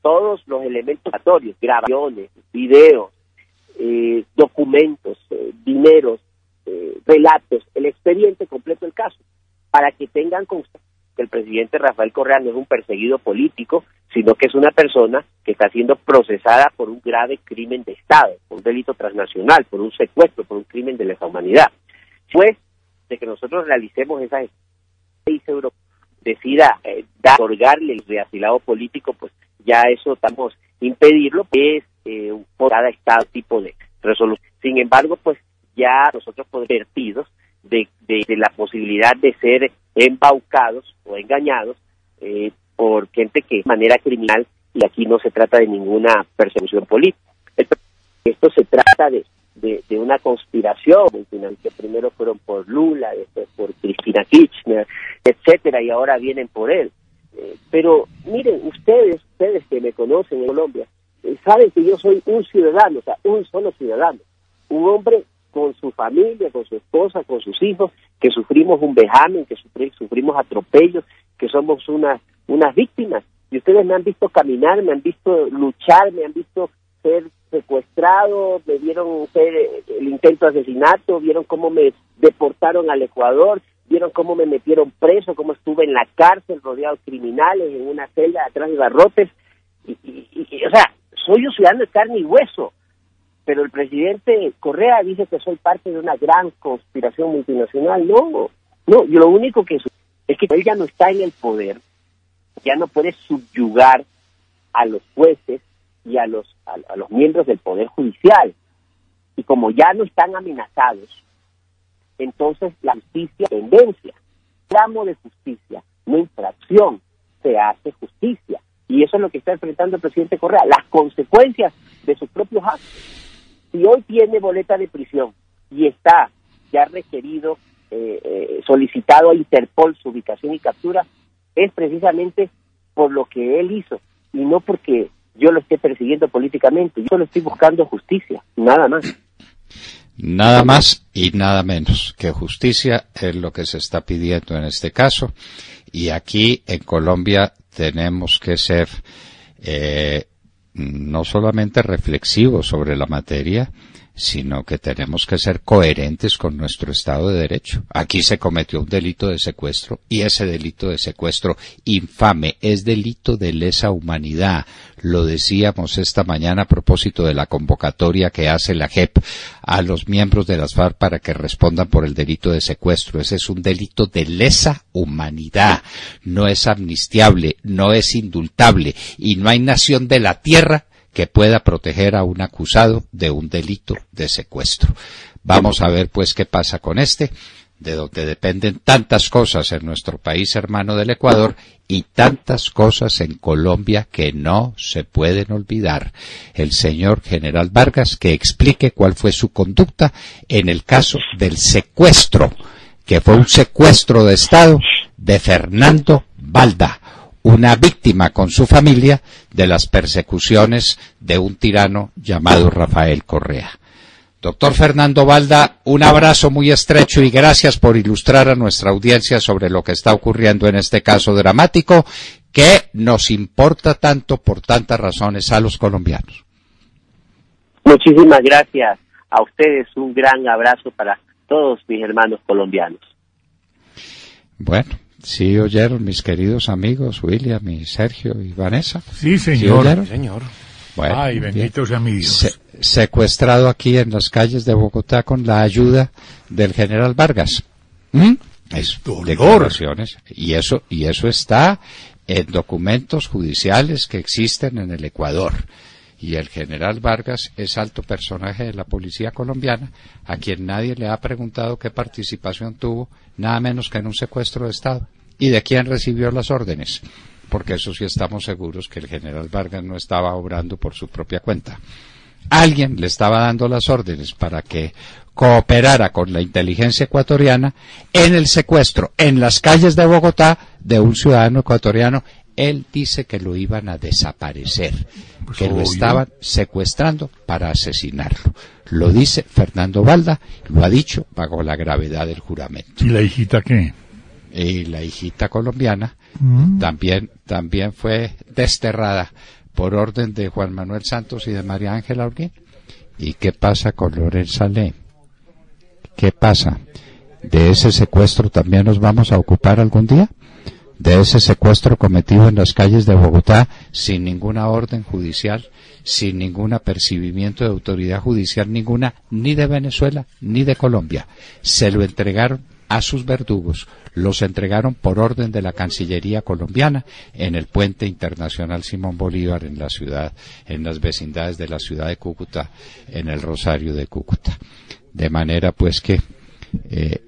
todos los elementos notorios, grabaciones, videos, documentos, dineros, relatos, el expediente completo del caso, para que tengan constancia que el presidente Rafael Correa no es un perseguido político, sino que es una persona que está siendo procesada por un grave crimen de Estado, por un delito transnacional, por un secuestro, por un crimen de lesa humanidad. Después de que nosotros realicemos esa gestión, decida otorgarle el reasilado político, pues ya eso estamos impedirlo, que es por cada Estado tipo de resolución. Sin embargo, pues ya nosotros podemos ser advertidos de la posibilidad de ser embaucados o engañados por gente que de manera criminal, y aquí no se trata de ninguna persecución política. Esto se trata de una conspiración, que primero fueron por Lula, después por Cristina Kirchner, etcétera, y ahora vienen por él. Pero miren, ustedes que me conocen en Colombia, saben que yo soy un ciudadano, o sea, un solo ciudadano, un hombre con su familia, con su esposa, con sus hijos, que sufrimos un vejamen, que sufrimos atropellos, que somos unas víctimas. Y ustedes me han visto caminar, me han visto luchar, me han visto ser secuestrado, me vieron ser el intento de asesinato, vieron cómo me deportaron al Ecuador, vieron cómo me metieron preso, cómo estuve en la cárcel rodeado de criminales, en una celda atrás de barrotes, y o sea, soy un ciudadano de carne y hueso. Pero el presidente Correa dice que soy parte de una gran conspiración multinacional. No, yo lo único que es que él ya no está en el poder, ya no puede subyugar a los jueces y a los miembros del Poder Judicial. Y como ya no están amenazados, entonces la justicia, tendencia, reclamo de justicia, no infracción, se hace justicia. Y eso es lo que está enfrentando el presidente Correa, las consecuencias de sus propios actos. Si hoy tiene boleta de prisión y está ya requerido, solicitado a Interpol su ubicación y captura, es precisamente por lo que él hizo y no porque yo lo esté persiguiendo políticamente. Yo lo estoy buscando justicia, nada más. Nada más y nada menos que justicia es lo que se está pidiendo en este caso, y aquí en Colombia tenemos que ser no solamente reflexivos sobre la materia, sino que tenemos que ser coherentes con nuestro Estado de Derecho. Aquí se cometió un delito de secuestro, y ese delito de secuestro infame es delito de lesa humanidad. Lo decíamos esta mañana a propósito de la convocatoria que hace la JEP a los miembros de las FARC para que respondan por el delito de secuestro. Ese es un delito de lesa humanidad. No es amnistiable, no es indultable, y no hay nación de la tierra que pueda proteger a un acusado de un delito de secuestro. Vamos a ver pues qué pasa con de donde dependen tantas cosas en nuestro país hermano del Ecuador y tantas cosas en Colombia que no se pueden olvidar. El señor general Vargas que explique cuál fue su conducta en el caso del secuestro, que fue un secuestro de Estado de Fernando Balda, una víctima con su familia de las persecuciones de un tirano llamado Rafael Correa. Doctor Fernando Balda, un abrazo muy estrecho y gracias por ilustrar a nuestra audiencia sobre lo que está ocurriendo en este caso dramático que nos importa tanto por tantas razones a los colombianos. Muchísimas gracias a ustedes, un gran abrazo para todos mis hermanos colombianos. Bueno, Sí, oyeron mis queridos amigos William y Sergio y Vanessa. Sí, señor. ¿Sí, señor. Bueno, ay, bendito sea mi Dios. Secuestrado aquí en las calles de Bogotá con la ayuda del general Vargas. Es declaraciones. Y eso está en documentos judiciales que existen en el Ecuador. Y el general Vargas es alto personaje de la policía colombiana, a quien nadie le ha preguntado qué participación tuvo, nada menos que en un secuestro de Estado. ¿Y de quién recibió las órdenes? Porque eso sí estamos seguros que el general Vargas no estaba obrando por su propia cuenta. Alguien le estaba dando las órdenes para que cooperara con la inteligencia ecuatoriana en el secuestro en las calles de Bogotá de un ciudadano ecuatoriano. Él dice que lo iban a desaparecer, pues que lo estaban secuestrando para asesinarlo. Lo dice Fernando Balda, lo ha dicho bajo la gravedad del juramento. ¿Y la hijita qué? Y la hijita colombiana también fue desterrada por orden de Juan Manuel Santos y de María Ángela Holguín. ¿Y qué pasa con Lorenza Salé? ¿Qué pasa? ¿De ese secuestro también nos vamos a ocupar algún día? ¿De ese secuestro cometido en las calles de Bogotá sin ninguna orden judicial, sin ningún apercibimiento de autoridad judicial ninguna, ni de Venezuela ni de Colombia? Se lo entregaron a sus verdugos, los entregaron por orden de la Cancillería colombiana en el puente internacional Simón Bolívar en la ciudad, en las vecindades de la ciudad de Cúcuta, en el Rosario de Cúcuta. De manera pues que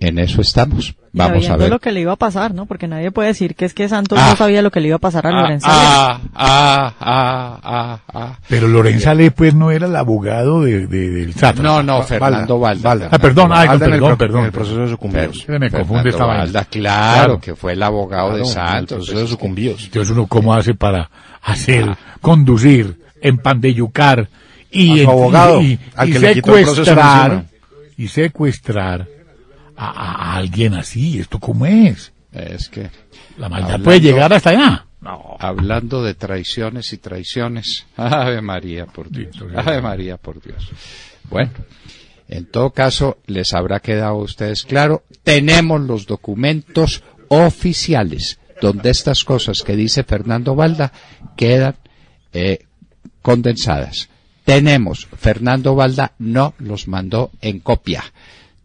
en eso estamos. Vamos a ver lo que le iba a pasar, ¿no? Porque nadie puede decir que es que Santos no sabía lo que le iba a pasar a Lorenza Salé. Pero Lorenza Salé pues no era el abogado del sátrapa. No, Fernando Balda. Perdón. En el proceso de sucumbidos. Se me confunde esta vaina. Claro, que fue el abogado de Santos. En el proceso de sucumbidos. Entonces uno cómo hace para conducir, empandeyucar y abogado, al que le quitó el proceso y secuestrar a alguien así. ¿Esto cómo es? Es que la maldad puede llegar hasta allá. No. Hablando de traiciones y traiciones, Ave María por Dios, Ave María por Dios. Bueno, en todo caso, les habrá quedado a ustedes claro, tenemos los documentos oficiales donde estas cosas que dice Fernando Balda quedan condensadas. Tenemos, Fernando Balda no los mandó en copia,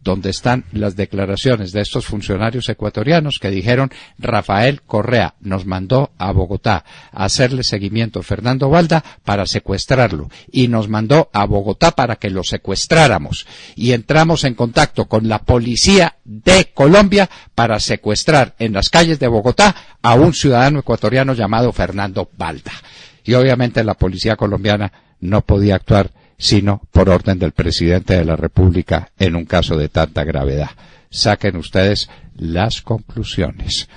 donde están las declaraciones de estos funcionarios ecuatorianos que dijeron Rafael Correa nos mandó a Bogotá a hacerle seguimiento a Fernando Balda para secuestrarlo y nos mandó a Bogotá para que lo secuestráramos y entramos en contacto con la policía de Colombia para secuestrar en las calles de Bogotá a un ciudadano ecuatoriano llamado Fernando Balda. Y obviamente la policía colombiana no podía actuar sino por orden del presidente de la República en un caso de tanta gravedad. Saquen ustedes las conclusiones.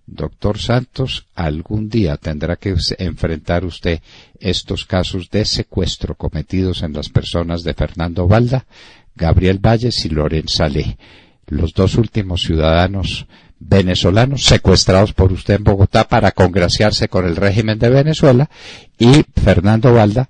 Doctor Santos, algún día tendrá que enfrentar usted estos casos de secuestro cometidos en las personas de Fernando Balda, Gabriel Valles y Lorenza Salé, los dos últimos ciudadanos venezolanos secuestrados por usted en Bogotá para congraciarse con el régimen de Venezuela, y Fernando Balda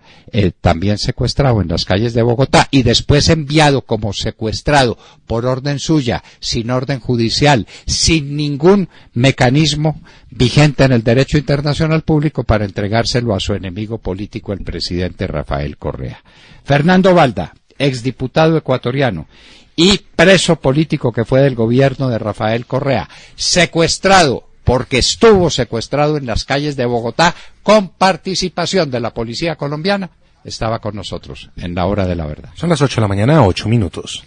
también secuestrado en las calles de Bogotá y después enviado como secuestrado por orden suya, sin orden judicial, sin ningún mecanismo vigente en el derecho internacional público para entregárselo a su enemigo político, el presidente Rafael Correa. Fernando Balda, exdiputado ecuatoriano y preso político que fue del gobierno de Rafael Correa, secuestrado porque estuvo secuestrado en las calles de Bogotá con participación de la policía colombiana, estaba con nosotros en la hora de la verdad. Son las 8 de la mañana, 8 minutos.